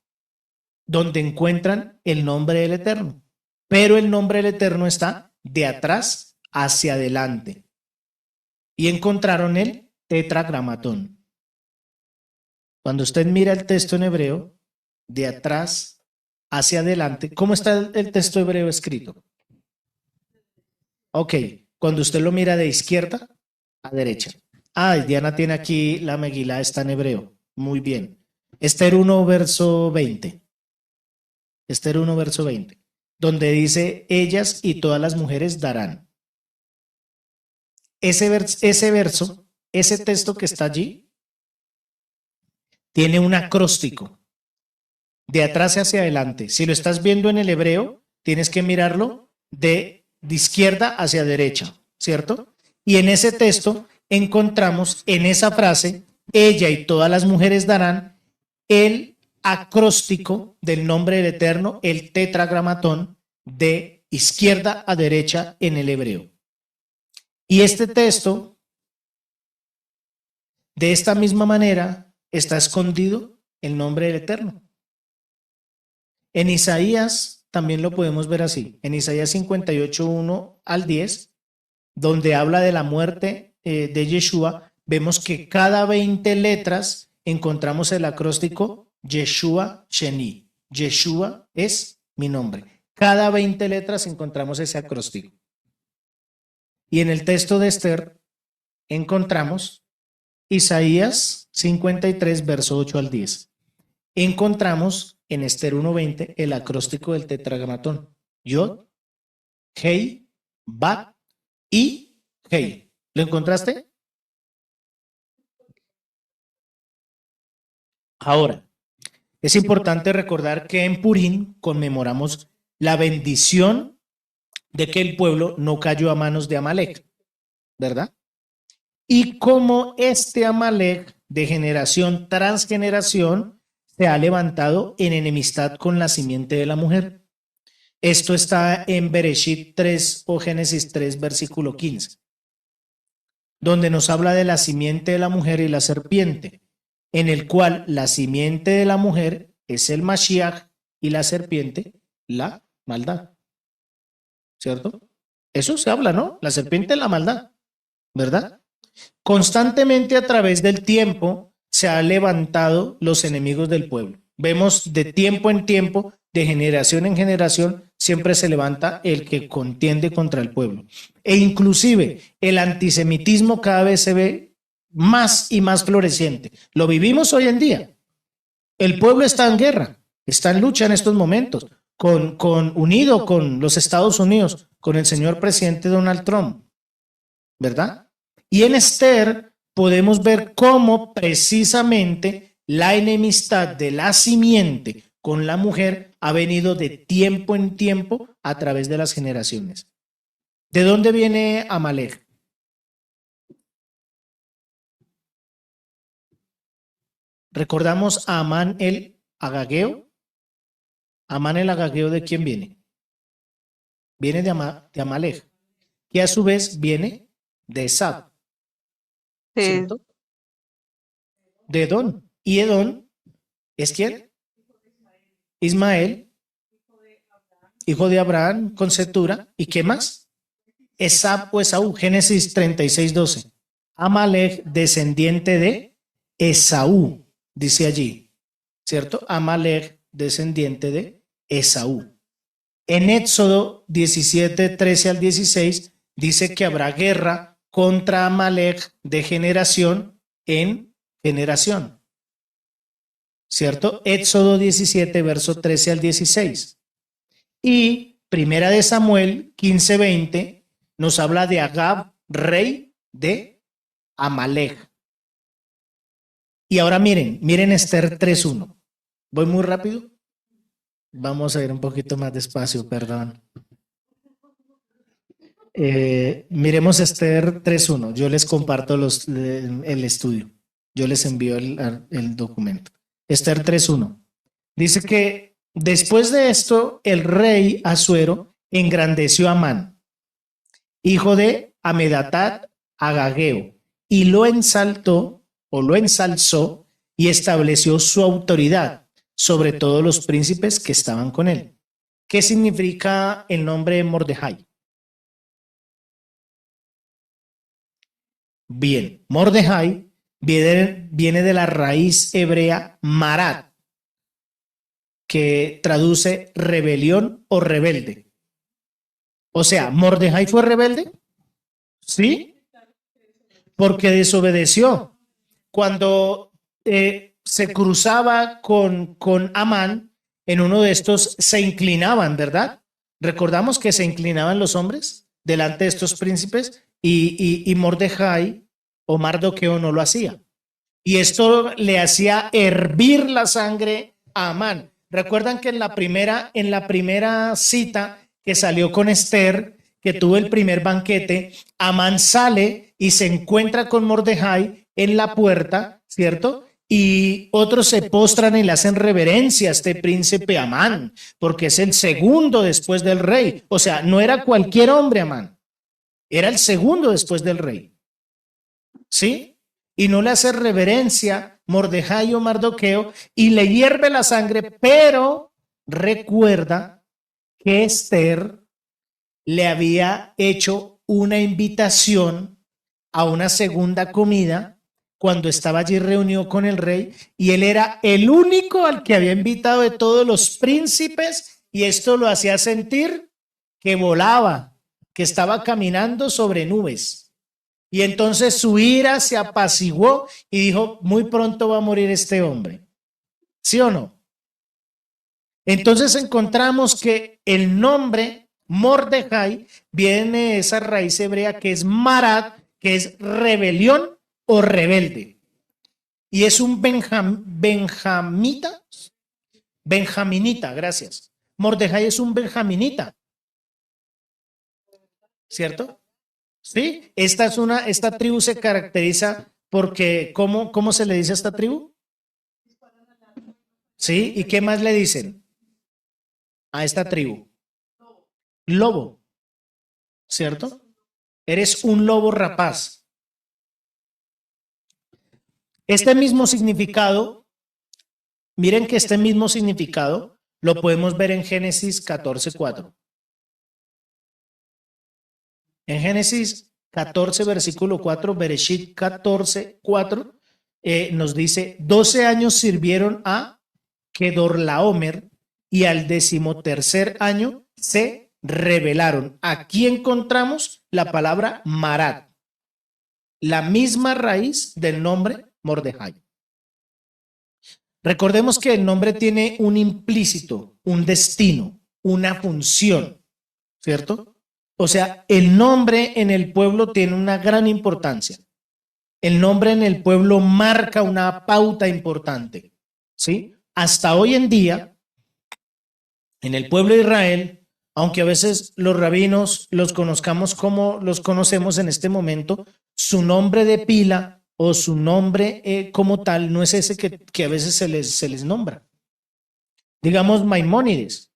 S1: donde encuentran el nombre del Eterno, pero el nombre del Eterno está de atrás hacia adelante y encontraron el tetragramatón. Cuando usted mira el texto en hebreo, de atrás hacia adelante, ¿cómo está el texto hebreo escrito? Ok, cuando usted lo mira de izquierda a derecha. Ah, Diana tiene aquí la Megilá, está en hebreo. Muy bien. Esther 1, verso 20. Esther 1, verso 20, donde dice, ellas y todas las mujeres darán. ese texto que está allí, tiene un acróstico de atrás hacia adelante. Si lo estás viendo en el hebreo, tienes que mirarlo de izquierda hacia derecha, ¿cierto? Y en ese texto encontramos en esa frase, ella y todas las mujeres darán el acróstico del nombre del Eterno, el tetragramatón, de izquierda a derecha en el hebreo. Y este texto, de esta misma manera, está escondido el nombre del Eterno. En Isaías también lo podemos ver así. En Isaías 58, 1 al 10, donde habla de la muerte de Yeshua, vemos que cada 20 letras encontramos el acróstico Yeshua Sheni. Yeshua es mi nombre. Cada 20 letras encontramos ese acróstico. Y en el texto de Esther encontramos Isaías 53, verso 8 al 10. Encontramos en Esther 1:20 el acróstico del tetragramatón. Yod, Hei, Bat y Hei. ¿Lo encontraste? Ahora, es importante recordar que en Purim conmemoramos la bendición de que el pueblo no cayó a manos de Amalek, ¿verdad? Y como este Amalek de generación tras generación se ha levantado en enemistad con la simiente de la mujer. Esto está en Bereshit 3 o Génesis 3, versículo 15, donde nos habla de la simiente de la mujer y la serpiente, en el cual la simiente de la mujer es el Mashiach y la serpiente la maldad. ¿Cierto? Eso se habla, ¿no? La serpiente es la maldad, ¿verdad? Constantemente a través del tiempo se han levantado los enemigos del pueblo. Vemos de tiempo en tiempo, de generación en generación, siempre se levanta el que contiende contra el pueblo. E inclusive el antisemitismo cada vez se ve más y más floreciente. Lo vivimos hoy en día. El pueblo está en guerra, está en lucha en estos momentos, unido con los Estados Unidos, con el señor presidente Donald Trump, ¿verdad? Y en Esther podemos ver cómo precisamente la enemistad de la simiente con la mujer ha venido de tiempo en tiempo a través de las generaciones. ¿De dónde viene Amalek? Recordamos a Amán el Agageo. Amán el Agageo, ¿de quién viene? Viene de Amalek, que a su vez viene de Esab, ¿cierto? De Edom. ¿Y Edom es quién? Ismael, hijo de Abraham, con Cetura. ¿Y qué más? Esab o Esaú, Génesis 36, 12. Amalek, descendiente de Esaú, dice allí, ¿cierto? Amalek, descendiente de Esaú. En Éxodo 17, 13 al 16, dice que habrá guerra contra Amalek de generación en generación, ¿cierto? Éxodo 17, verso 13 al 16. Y Primera de Samuel 15, 20 nos habla de Agab, rey de Amalek. Y ahora miren Esther 3:1. ¿Voy muy rápido? Vamos a ir un poquito más despacio, perdón. Miremos Esther 3:1. Yo les comparto el estudio. Yo les envío el documento. Esther 3:1. Dice que después de esto, el rey Asuero engrandeció a Amán, hijo de Amedatad Agageo, y lo ensalzó y estableció su autoridad sobre todos los príncipes que estaban con él. ¿Qué significa el nombre de Mordejai? Bien, Mordejai viene de la raíz hebrea marat, que traduce rebelión o rebelde. O sea, ¿Mordejai fue rebelde? Sí, porque desobedeció. Cuando se cruzaba con Amán, en uno de estos se inclinaban, ¿verdad? Recordamos que se inclinaban los hombres delante de estos príncipes y Mordejai o Mardoqueo no lo hacía. Y esto le hacía hervir la sangre a Amán. Recuerdan que en la primera cita que salió con Esther, que tuvo el primer banquete, Amán sale y se encuentra con Mordejai en la puerta, ¿cierto? Y otros se postran y le hacen reverencia a este príncipe Amán, porque es el segundo después del rey. O sea, no era cualquier hombre Amán, era el segundo después del rey. ¿Sí? Y no le hace reverencia Mordejai o Mardoqueo y le hierve la sangre, pero recuerda que Esther le había hecho una invitación a una segunda comida cuando estaba allí reunido con el rey y él era el único al que había invitado de todos los príncipes y esto lo hacía sentir que volaba, que estaba caminando sobre nubes. Y entonces su ira se apaciguó y dijo, muy pronto va a morir este hombre. ¿Sí o no? Entonces encontramos que el nombre Mordejai viene de esa raíz hebrea que es marat, que es rebelión o rebelde. Y es un benjaminita, gracias. Mordejai es un benjaminita, ¿cierto? Sí, esta tribu se caracteriza porque, ¿cómo se le dice a esta tribu? Sí, ¿y qué más le dicen a esta tribu? Lobo, ¿cierto? Eres un lobo rapaz. Este mismo significado, miren que este mismo significado lo podemos ver en Génesis 14:4. En Génesis 14, versículo 4, Bereshit 14:4, nos dice, 12 años sirvieron a Kedorlaomer y al 13º año se rebelaron. Aquí encontramos la palabra Marat, la misma raíz del nombre Mordejai. Recordemos que el nombre tiene un implícito, un destino, una función, ¿cierto? O sea, el nombre en el pueblo tiene una gran importancia. El nombre en el pueblo marca una pauta importante, ¿sí? Hasta hoy en día, en el pueblo de Israel, aunque a veces los rabinos los conozcamos como los conocemos en este momento, su nombre de pila o su nombre como tal no es ese que a veces se les nombra. Digamos Maimónides,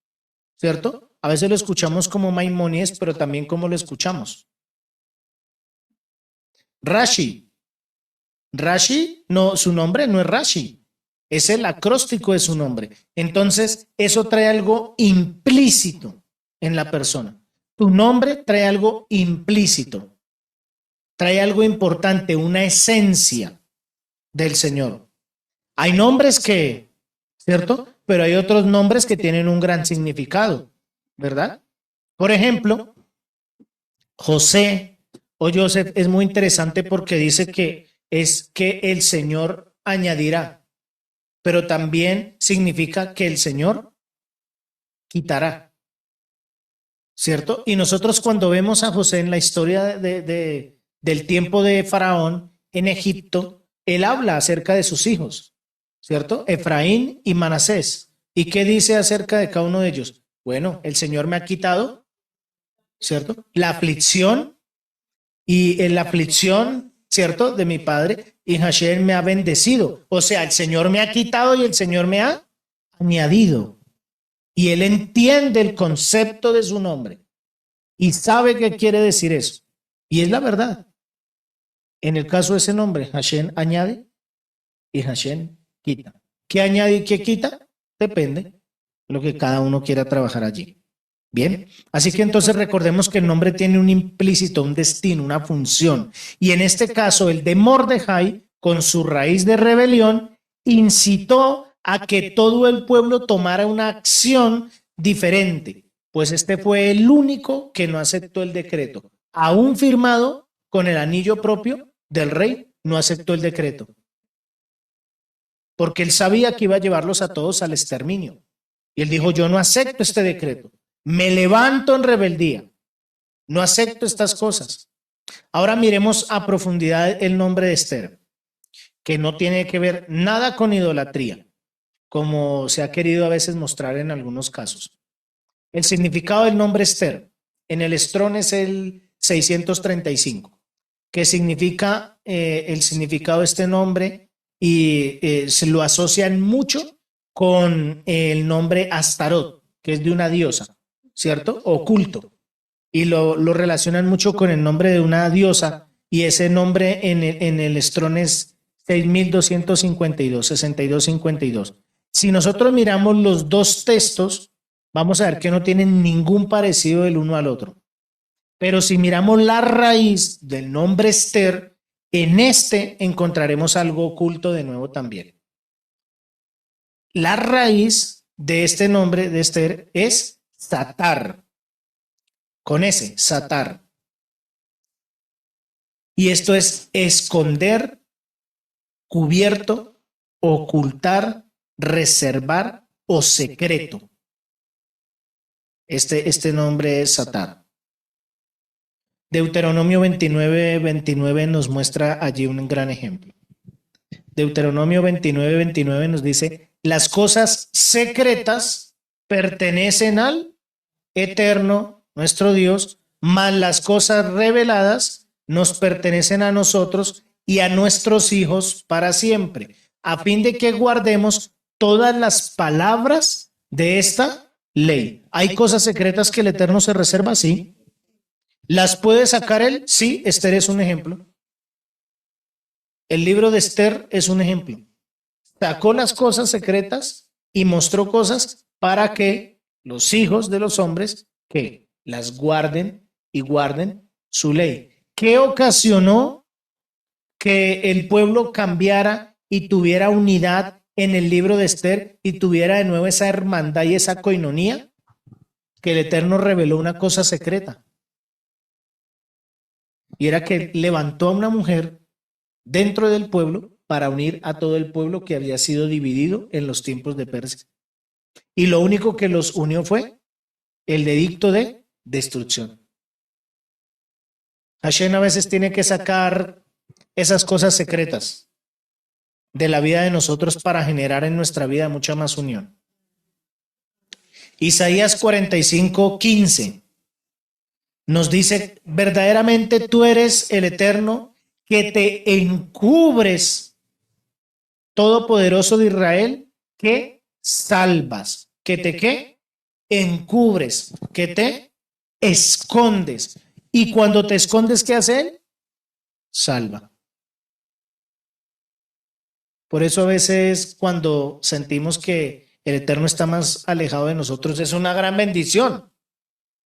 S1: ¿cierto? A veces lo escuchamos como Maimónides, pero también como lo escuchamos. Rashi. Rashi, no, su nombre no es Rashi, es el acróstico de su nombre. Entonces, eso trae algo implícito en la persona. Tu nombre trae algo implícito, trae algo importante, una esencia del Señor. Hay nombres que, ¿cierto? Pero hay otros nombres que tienen un gran significado, ¿verdad? Por ejemplo, José o Joseph es muy interesante porque dice que es que el Señor añadirá, pero también significa que el Señor quitará, ¿cierto? Y nosotros cuando vemos a José en la historia del tiempo de Faraón en Egipto, él habla acerca de sus hijos, ¿cierto? Efraín y Manasés. ¿Y qué dice acerca de cada uno de ellos? Bueno, el Señor me ha quitado, ¿cierto? La aflicción y en la aflicción, ¿cierto? De mi padre y Hashem me ha bendecido. O sea, el Señor me ha quitado y el Señor me ha añadido. Y él entiende el concepto de su nombre y sabe qué quiere decir eso. Y es la verdad. En el caso de ese nombre, Hashem añade y Hashem quita. ¿Qué añade y qué quita? Depende de lo que cada uno quiera trabajar allí. Bien, así que entonces recordemos que el nombre tiene un implícito, un destino, una función. Y en este caso, el de Mordejai, con su raíz de rebelión, incitó a que todo el pueblo tomara una acción diferente, pues este fue el único que no aceptó el decreto. Aún firmado con el anillo propio del rey, no aceptó el decreto. Porque él sabía que iba a llevarlos a todos al exterminio. Y él dijo, yo no acepto este decreto. Me levanto en rebeldía. No acepto estas cosas. Ahora miremos a profundidad el nombre de Esther, que no tiene que ver nada con idolatría, como se ha querido a veces mostrar en algunos casos. El significado del nombre Esther en el Strong es el 635, que significa el significado de este nombre y se lo asocian mucho con el nombre Astarot, que es de una diosa, ¿cierto? Oculto. Y lo relacionan mucho con el nombre de una diosa y ese nombre en el Strong es 6252, 6252. Si nosotros miramos los dos textos, vamos a ver que no tienen ningún parecido el uno al otro. Pero si miramos la raíz del nombre Esther, en este encontraremos algo oculto de nuevo también. La raíz de este nombre de Esther es Satar, con S, Satar. Y esto es esconder, cubierto, ocultar, reservar o secreto. Este nombre es Satar. Deuteronomio 29, 29 nos muestra allí un gran ejemplo. Deuteronomio 29, 29 nos dice, las cosas secretas pertenecen al Eterno, nuestro Dios, mas las cosas reveladas nos pertenecen a nosotros y a nuestros hijos para siempre, a fin de que guardemos todas las palabras de esta ley. ¿Hay cosas secretas que el Eterno se reserva? Sí. ¿Las puede sacar él? Sí, Esther es un ejemplo. El libro de Esther es un ejemplo. Sacó las cosas secretas y mostró cosas para que los hijos de los hombres que las guarden y guarden su ley. ¿Qué ocasionó que el pueblo cambiara y tuviera unidad en el libro de Esther y tuviera de nuevo esa hermandad y esa coinonía? Que el Eterno reveló una cosa secreta. Y era que levantó a una mujer dentro del pueblo para unir a todo el pueblo que había sido dividido en los tiempos de Persia. Y lo único que los unió fue el edicto de destrucción. Hashem a veces tiene que sacar esas cosas secretas de la vida de nosotros para generar en nuestra vida mucha más unión. Isaías 45, 15 nos dice, verdaderamente tú eres el Eterno que te encubres, Todopoderoso de Israel, que salvas, que te ¿qué? Encubres, que te escondes. Y cuando te escondes, ¿qué hace él? Salva. Por eso a veces cuando sentimos que el Eterno está más alejado de nosotros, es una gran bendición,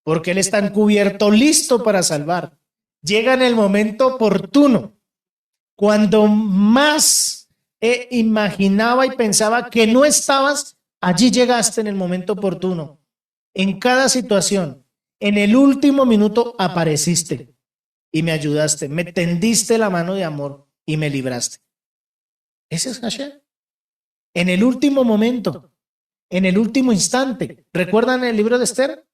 S1: porque Él está encubierto, listo para salvar. Llega en el momento oportuno, cuando más imaginaba y pensaba que no estabas, allí llegaste en el momento oportuno. En cada situación, en el último minuto apareciste y me ayudaste, me tendiste la mano de amor y me libraste. Ese es Hashem. En el último momento, en el último instante. ¿Recuerdan el libro de Esther?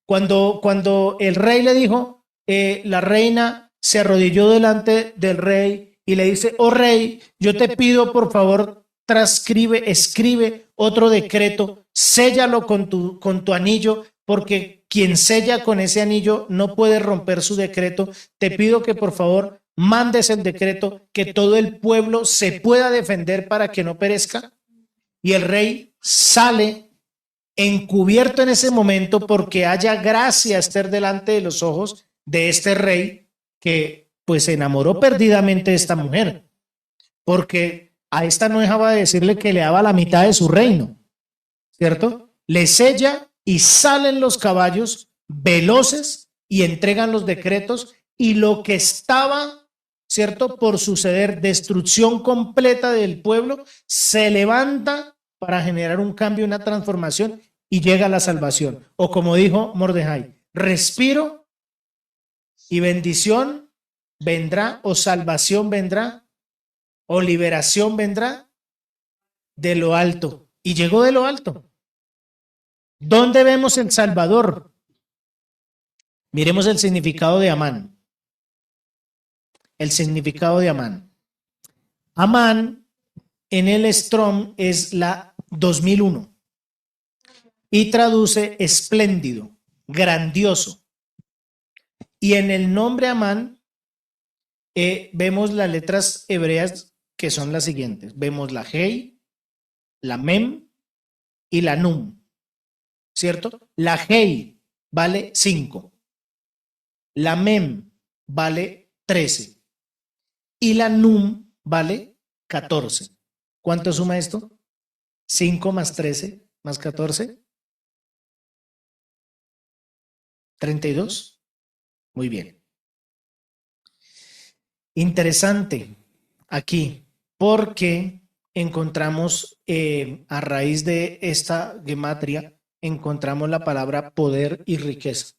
S1: Cuando el rey le dijo, la reina se arrodilló delante del rey y le dice, oh rey, yo te pido por favor, escribe otro decreto, séllalo con tu anillo, porque quien sella con ese anillo no puede romper su decreto. Te pido que por favor mandes el decreto, que todo el pueblo se pueda defender para que no perezca. Y el rey sale encubierto en ese momento porque haya gracia estar delante de los ojos de este rey que pues se enamoró perdidamente de esta mujer, porque a esta no dejaba de decirle que le daba la mitad de su reino, ¿cierto? Le sella y salen los caballos veloces y entregan los decretos y lo que estaba, ¿cierto? Por suceder, destrucción completa del pueblo, se levanta para generar un cambio, una transformación y llega la salvación. O como dijo Mordejai, respiro y bendición vendrá o salvación vendrá o liberación vendrá de lo alto. Y llegó de lo alto. ¿Dónde vemos el Salvador? Miremos el significado de Amán. el significado de Amán. Amán en el Strong es la 2001 y traduce espléndido, grandioso. Y en el nombre Amán vemos las letras hebreas que son las siguientes. Vemos la Hei, la Mem y la Num, ¿cierto? La Hei vale 5, la Mem vale 13 y la Num vale 14. ¿Cuánto suma esto? 5 más 13 más 14. 32. Muy bien. Interesante aquí, porque encontramos a raíz de esta gematria, encontramos la palabra poder y riqueza.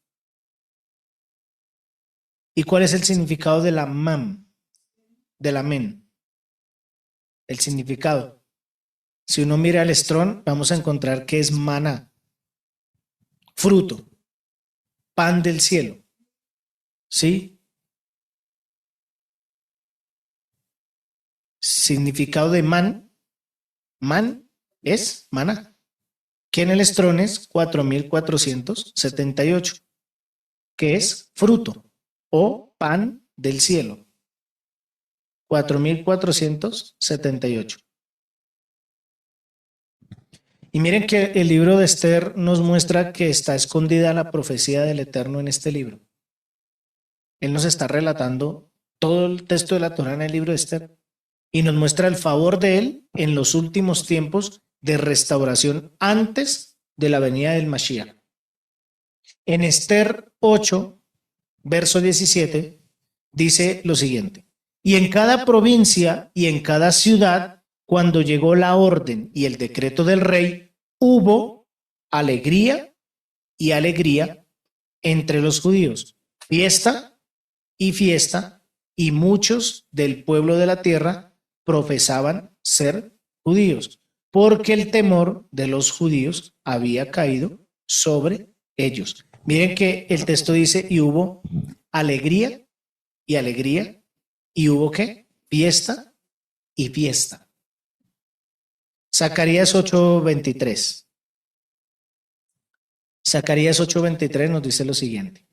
S1: ¿Y cuál es el significado de la mam? De la men. El significado. Si uno mira al Strong, vamos a encontrar que es maná, fruto, pan del cielo. ¿Sí? Significado de man es maná, que en el Strong es 4478, que es fruto o pan del cielo. 4478. Y miren que el libro de Esther nos muestra que está escondida la profecía del Eterno en este libro. Él nos está relatando todo el texto de la Torá en el libro de Esther y nos muestra el favor de él en los últimos tiempos de restauración antes de la venida del Mashiach. En Esther 8, verso 17, dice lo siguiente: y en cada provincia y en cada ciudad, cuando llegó la orden y el decreto del rey, hubo alegría y alegría entre los judíos, fiesta y fiesta, y muchos del pueblo de la tierra profesaban ser judíos, porque el temor de los judíos había caído sobre ellos. Miren que el texto dice, y hubo alegría y alegría, y hubo ¿qué? Fiesta y fiesta. Zacarías 8:23. Zacarías 8:23 nos dice lo siguiente: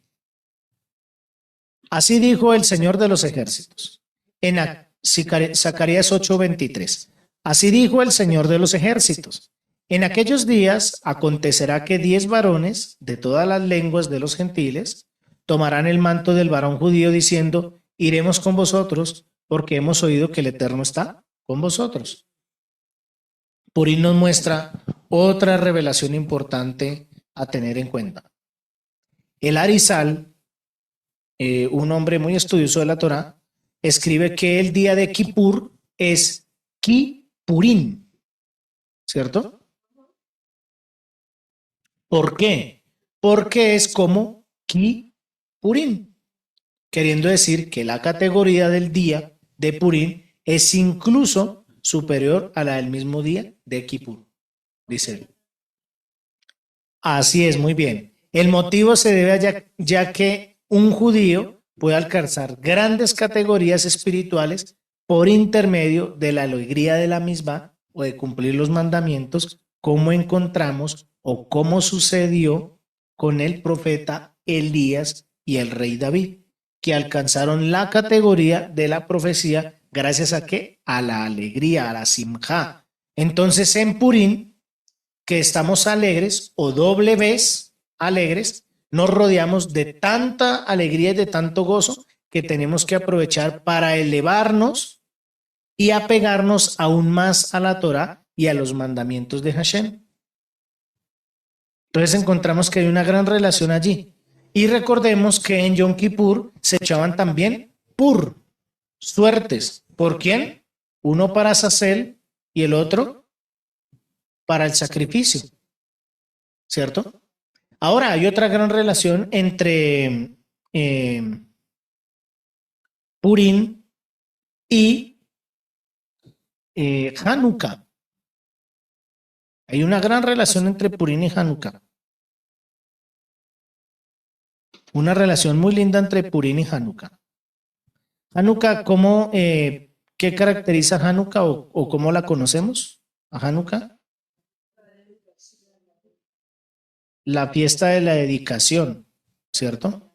S1: así dijo el Señor de los ejércitos. En Zacarías 8:23. Así dijo el Señor de los ejércitos. En aquellos días acontecerá que 10 varones de todas las lenguas de los gentiles tomarán el manto del varón judío diciendo, iremos con vosotros porque hemos oído que el Eterno está con vosotros. Purim nos muestra otra revelación importante a tener en cuenta. El Arizal, un hombre muy estudioso de la Torá, escribe que el día de Kippur es Kippurim, ¿cierto? ¿Por qué? Porque es como Kippurim, queriendo decir que la categoría del día de Purim es incluso superior a la del mismo día de Kippur, dice él. Así es, muy bien. El motivo se debe a ya que un judío puede alcanzar grandes categorías espirituales por intermedio de la alegría de la misma o de cumplir los mandamientos, como encontramos o como sucedió con el profeta Elías y el rey David, que alcanzaron la categoría de la profecía gracias a ¿qué? A la alegría, a la simjá. Entonces en Purim, que estamos alegres o doble vez alegres, nos rodeamos de tanta alegría y de tanto gozo que tenemos que aprovechar para elevarnos y apegarnos aún más a la Torá y a los mandamientos de Hashem. Entonces encontramos que hay una gran relación allí. Y recordemos que en Yom Kippur se echaban también pur, suertes. ¿Por quién? Uno para Azazel y el otro para el sacrificio, ¿cierto? Ahora hay otra gran relación entre Purim y Hanukkah. Hay una gran relación entre Purim y Hanukkah. Una relación muy linda entre Purim y Hanukkah. Hanukkah, ¿qué caracteriza a Hanukkah o cómo la conocemos? A Hanukkah, la fiesta de la dedicación, ¿cierto?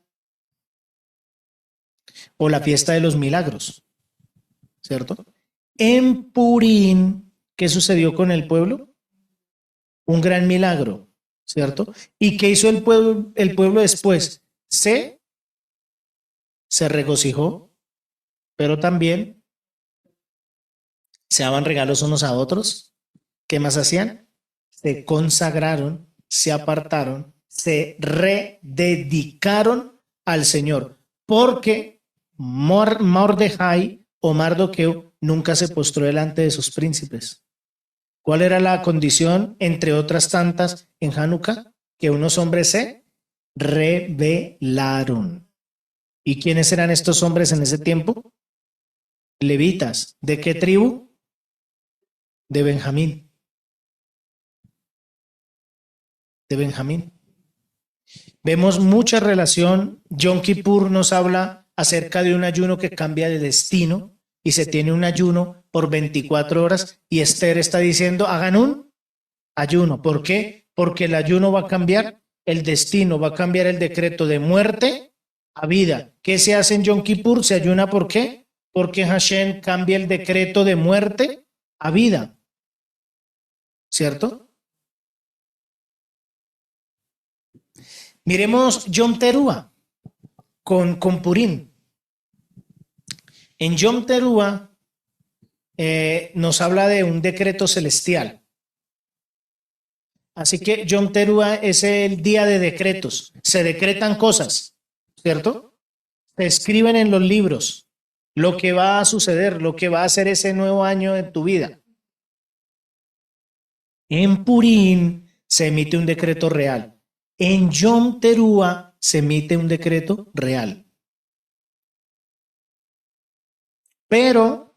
S1: O la fiesta de los milagros, ¿cierto? En Purim, ¿qué sucedió con el pueblo? Un gran milagro, ¿cierto? ¿Y qué hizo el pueblo después? Se regocijó, pero también se daban regalos unos a otros. ¿Qué más hacían? Se consagraron, se apartaron, se rededicaron al Señor, porque Mordejai o Mardoqueo nunca se postró delante de sus príncipes. ¿Cuál era la condición, entre otras tantas, en Hanukkah? Que unos hombres se rebelaron. ¿Y quiénes eran estos hombres en ese tiempo? Levitas. ¿De qué tribu? De Benjamín. De Benjamín. Vemos mucha relación. Yom Kippur nos habla acerca de un ayuno que cambia de destino y se tiene un ayuno por 24 horas y Esther está diciendo, hagan un ayuno. ¿Por qué? Porque el ayuno va a cambiar el destino, va a cambiar el decreto de muerte a vida. ¿Qué se hace en Yom Kippur? Se ayuna ¿por qué? Porque Hashem cambia el decreto de muerte a vida. ¿Cierto? Miremos Yom Teruah con Purim. En Yom Teruah nos habla de un decreto celestial. Así que Yom Teruah es el día de decretos. Se decretan cosas, ¿cierto? Se escriben en los libros lo que va a suceder, lo que va a ser ese nuevo año en tu vida. En Purim se emite un decreto real. En Yom Teruah se emite un decreto real. Pero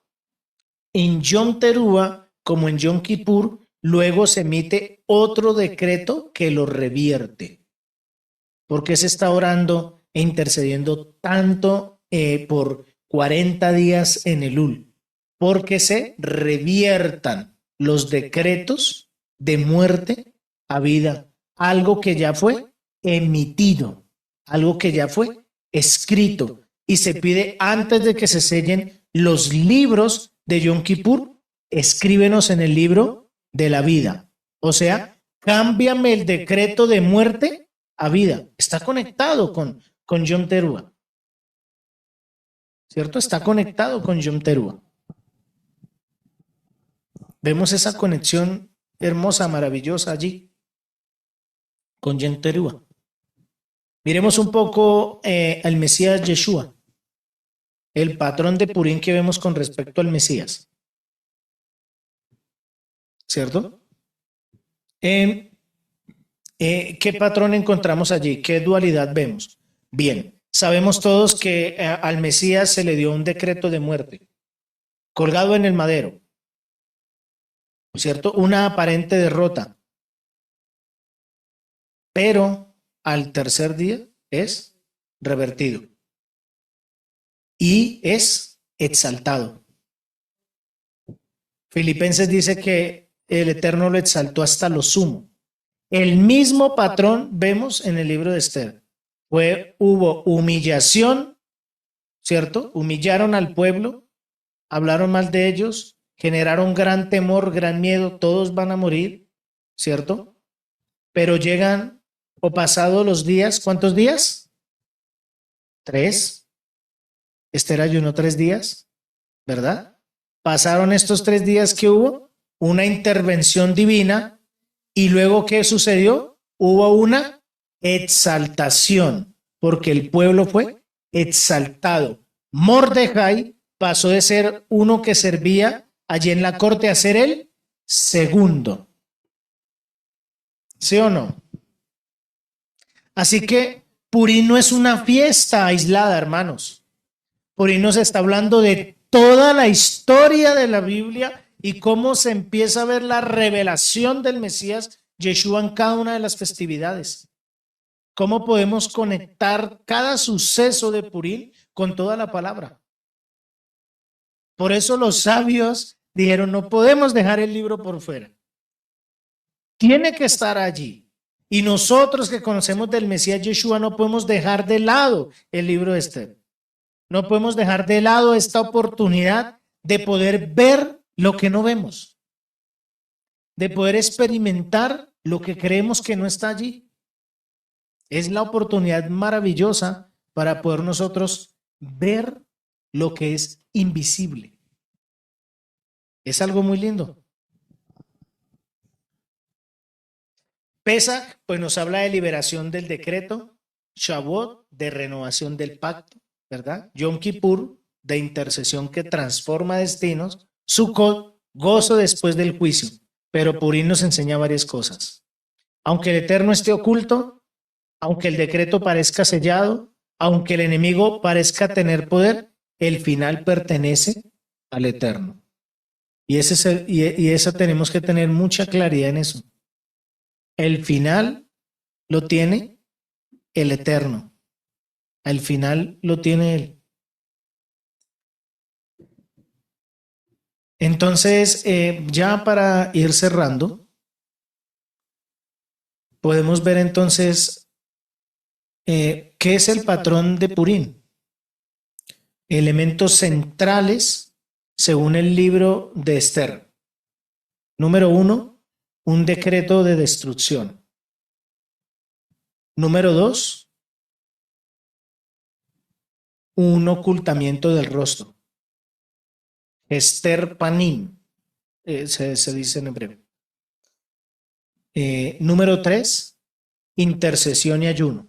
S1: en Yom Teruah, como en Yom Kippur, luego se emite otro decreto que lo revierte. ¿Por qué se está orando e intercediendo tanto por 40 días en Elul? Porque se reviertan los decretos de muerte a vida. Algo que ya fue emitido, algo que ya fue escrito. Y se pide antes de que se sellen los libros de Yom Kippur, escríbenos en el libro de la vida. O sea, cámbiame el decreto de muerte a vida. Está conectado con Yom Teruah. ¿Cierto? Está conectado con Yom Teruah. Vemos esa conexión hermosa, maravillosa allí con Yom Teruah. Miremos un poco al Mesías Yeshua, el patrón de Purim que vemos con respecto al Mesías. ¿Cierto? ¿Qué patrón encontramos allí? ¿Qué dualidad vemos? Bien, sabemos todos que al Mesías se le dio un decreto de muerte, colgado en el madero, ¿cierto? Una aparente derrota, pero al tercer día es revertido y es exaltado. Filipenses dice que el Eterno lo exaltó hasta lo sumo. El mismo patrón vemos en el libro de Esther. Hubo humillación, ¿cierto? Humillaron al pueblo, hablaron mal de ellos, generaron gran temor, gran miedo, todos van a morir, ¿cierto? Pero llegan, o pasados los días, ¿cuántos días? 3. Esther ayunó 3 días, ¿verdad? Pasaron estos 3 días que hubo una intervención divina y luego ¿qué sucedió? Hubo una exaltación porque el pueblo fue exaltado. Mordejai pasó de ser uno que servía allí en la corte a ser el segundo. ¿Sí o no? Así que Purim no es una fiesta aislada, hermanos. Purim nos está hablando de toda la historia de la Biblia y cómo se empieza a ver la revelación del Mesías Yeshua en cada una de las festividades. Cómo podemos conectar cada suceso de Purim con toda la palabra. Por eso los sabios dijeron, no podemos dejar el libro por fuera. Tiene que estar allí. Y nosotros que conocemos del Mesías Yeshua no podemos dejar de lado el libro de Esther. No podemos dejar de lado esta oportunidad de poder ver lo que no vemos, de poder experimentar lo que creemos que no está allí. Es la oportunidad maravillosa para poder nosotros ver lo que es invisible. Es algo muy lindo. Pesach, pues nos habla de liberación del decreto. Shavuot, de renovación del pacto, ¿verdad? Yom Kippur, de intercesión que transforma destinos. Sukkot, gozo después del juicio. Pero Purim nos enseña varias cosas. Aunque el Eterno esté oculto, aunque el decreto parezca sellado, aunque el enemigo parezca tener poder, el final pertenece al Eterno. Y eso tenemos que tener mucha claridad en eso. El final lo tiene el Eterno. Al final lo tiene Él. Entonces, ya para ir cerrando, podemos ver entonces qué es el patrón de Purim. Elementos centrales según el libro de Esther. Número 1, un decreto de destrucción. Número 2, un ocultamiento del rostro. Esther Panim, se dice en hebreo. Número 3, intercesión y ayuno.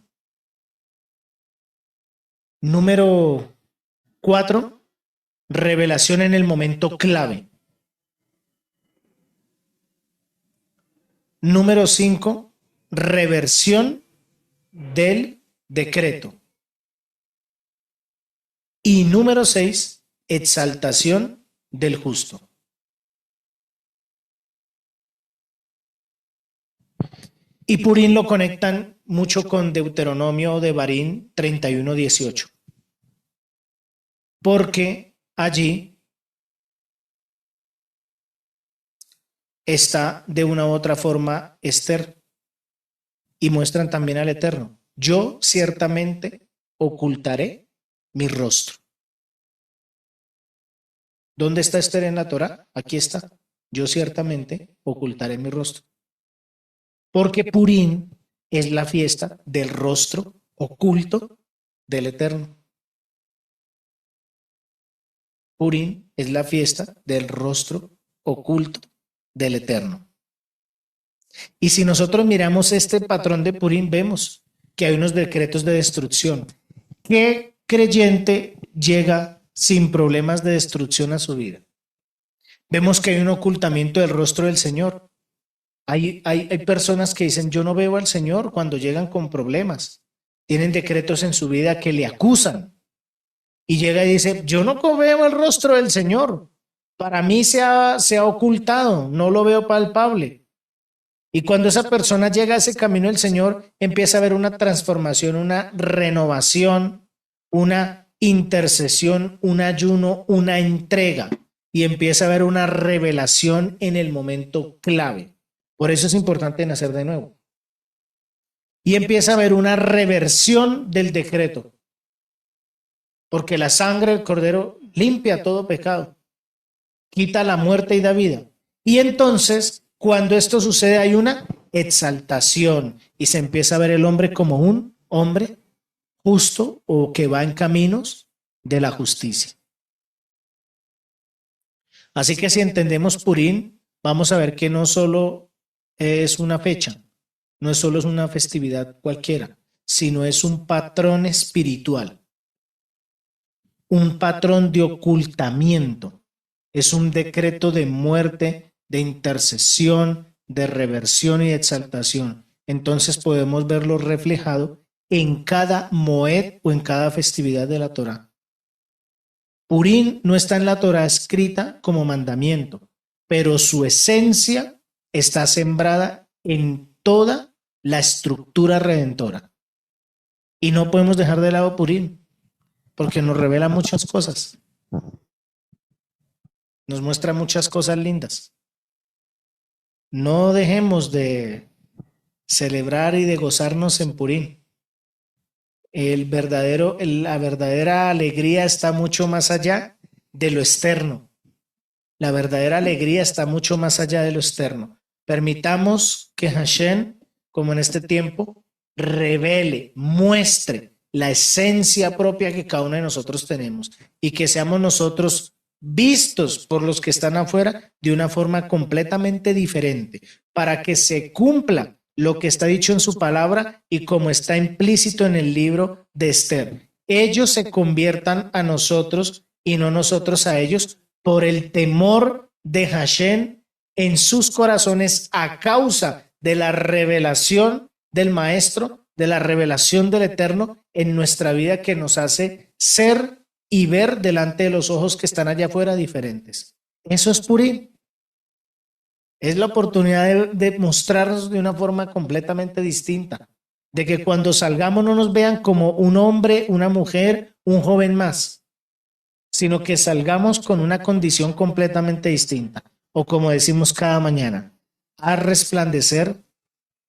S1: Número 4, revelación en el momento clave. Número 5, reversión del decreto. Y número 6, exaltación del justo. Y Purim lo conectan mucho con Deuteronomio de Barín 31:18. Porque allí está de una u otra forma Esther y muestran también al Eterno. Yo ciertamente ocultaré mi rostro. ¿Dónde está Esther en la Torá? Aquí está. Yo ciertamente ocultaré mi rostro. Porque Purim es la fiesta del rostro oculto del Eterno. Purim es la fiesta del rostro oculto del Eterno. Y si nosotros miramos este patrón de Purim, vemos que hay unos decretos de destrucción. ¿Qué creyente llega sin problemas de destrucción a su vida? Vemos que hay un ocultamiento del rostro del Señor. Hay personas que dicen, yo no veo al Señor cuando llegan con problemas. Tienen decretos en su vida que le acusan. Y llega y dice, yo no veo el rostro del Señor. Para mí se ha ocultado, no lo veo palpable. Y cuando esa persona llega a ese camino del Señor, empieza a haber una transformación, una renovación, una intercesión, un ayuno, una entrega. Y empieza a haber una revelación en el momento clave. Por eso es importante nacer de nuevo. Y empieza a haber una reversión del decreto. Porque la sangre del Cordero limpia todo pecado. Quita la muerte y da vida. Y entonces, cuando esto sucede, hay una exaltación. Y se empieza a ver el hombre como un hombre justo o que va en caminos de la justicia. Así que si entendemos Purim, vamos a ver que no solo es una fecha, no es solo una festividad cualquiera, sino es un patrón espiritual, un patrón de ocultamiento, es un decreto de muerte, de intercesión, de reversión y de exaltación. Entonces podemos verlo reflejado en cada moed o en cada festividad de la Torá. Purim no está en la Torá escrita como mandamiento, pero su esencia está sembrada en toda la estructura redentora. Y no podemos dejar de lado Purim, porque nos revela muchas cosas. nos muestra muchas cosas lindas. No dejemos de celebrar y de gozarnos en Purim. La verdadera alegría está mucho más allá de lo externo. La verdadera alegría está mucho más allá de lo externo. Permitamos que Hashem, como en este tiempo, revele, muestre la esencia propia que cada uno de nosotros tenemos y que seamos nosotros vistos por los que están afuera de una forma completamente diferente, para que se cumpla lo que está dicho en su palabra y como está implícito en el libro de Esther. Ellos se conviertan a nosotros y no nosotros a ellos, por el temor de Hashem en sus corazones a causa de la revelación del Maestro, de la revelación del Eterno en nuestra vida, que nos hace ser y ver delante de los ojos que están allá afuera diferentes. Eso es Purim. Es la oportunidad de mostrarnos de una forma completamente distinta, de que cuando salgamos no nos vean como un hombre, una mujer, un joven más, sino que salgamos con una condición completamente distinta, o como decimos cada mañana, a resplandecer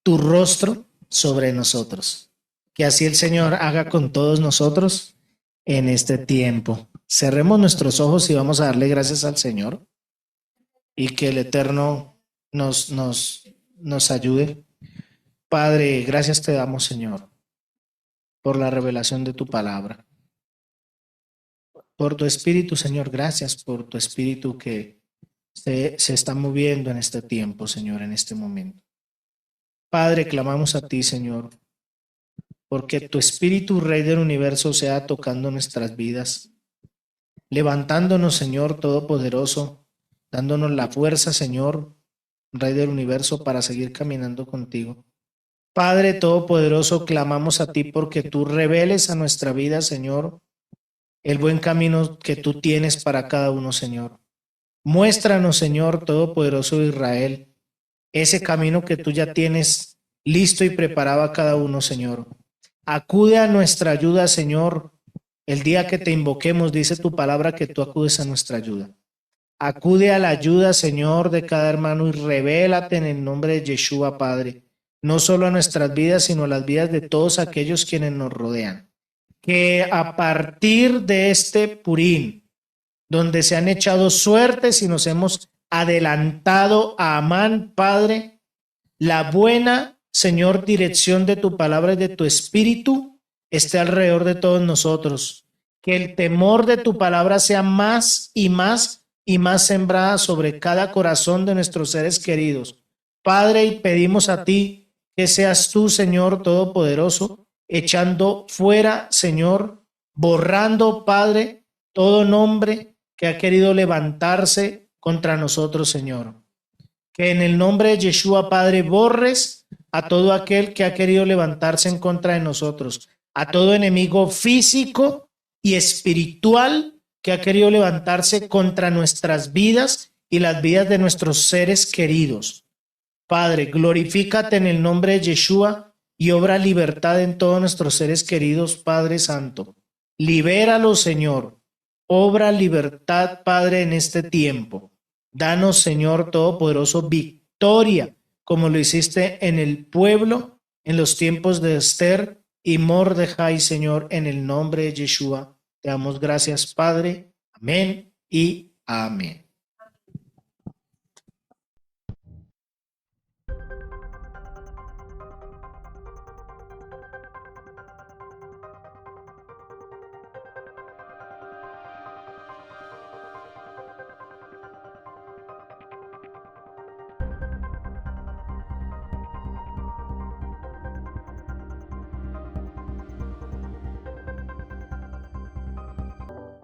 S1: tu rostro sobre nosotros. Que así el Señor haga con todos nosotros en este tiempo. Cerremos nuestros ojos y vamos a darle gracias al Señor y que el Eterno nos ayude. Padre, gracias te damos, Señor, por la revelación de tu palabra. Por tu Espíritu, Señor, gracias por tu Espíritu que se está moviendo en este tiempo, Señor, en este momento. Padre, clamamos a ti, Señor, porque tu Espíritu, Rey del Universo, sea tocando nuestras vidas, levantándonos, Señor Todopoderoso, dándonos la fuerza, Señor, Rey del Universo, para seguir caminando contigo. Padre Todopoderoso, clamamos a ti porque tú reveles a nuestra vida, Señor, el buen camino que tú tienes para cada uno, Señor. Muéstranos, Señor Todopoderoso de Israel, ese camino que tú ya tienes listo y preparado a cada uno, Señor. Acude a nuestra ayuda, Señor. El día que te invoquemos, dice tu palabra que tú acudes a nuestra ayuda. Acude a la ayuda, Señor, de cada hermano y revélate en el nombre de Yeshua, Padre, no solo a nuestras vidas, sino a las vidas de todos aquellos quienes nos rodean. Que a partir de este Purim, donde se han echado suertes y nos hemos adelantado a Amán, Padre, la buena, Señor, dirección de tu palabra y de tu Espíritu esté alrededor de todos nosotros. Que el temor de tu palabra sea más y más y más sembrada sobre cada corazón de nuestros seres queridos. Padre, y pedimos a ti que seas tú, Señor Todopoderoso, echando fuera, Señor, borrando, Padre, todo nombre que ha querido levantarse contra nosotros, Señor. Que en el nombre de Yeshua, Padre, borres a todo aquel que ha querido levantarse en contra de nosotros, a todo enemigo físico y espiritual que ha querido levantarse contra nuestras vidas y las vidas de nuestros seres queridos. Padre, glorifícate en el nombre de Yeshua y obra libertad en todos nuestros seres queridos, Padre Santo. Libéralos, Señor. Obra libertad, Padre, en este tiempo. Danos, Señor Todopoderoso, victoria, como lo hiciste en el pueblo en los tiempos de Esther y Mordejai, Señor, en el nombre de Yeshua. Te damos gracias, Padre. Amén y amén.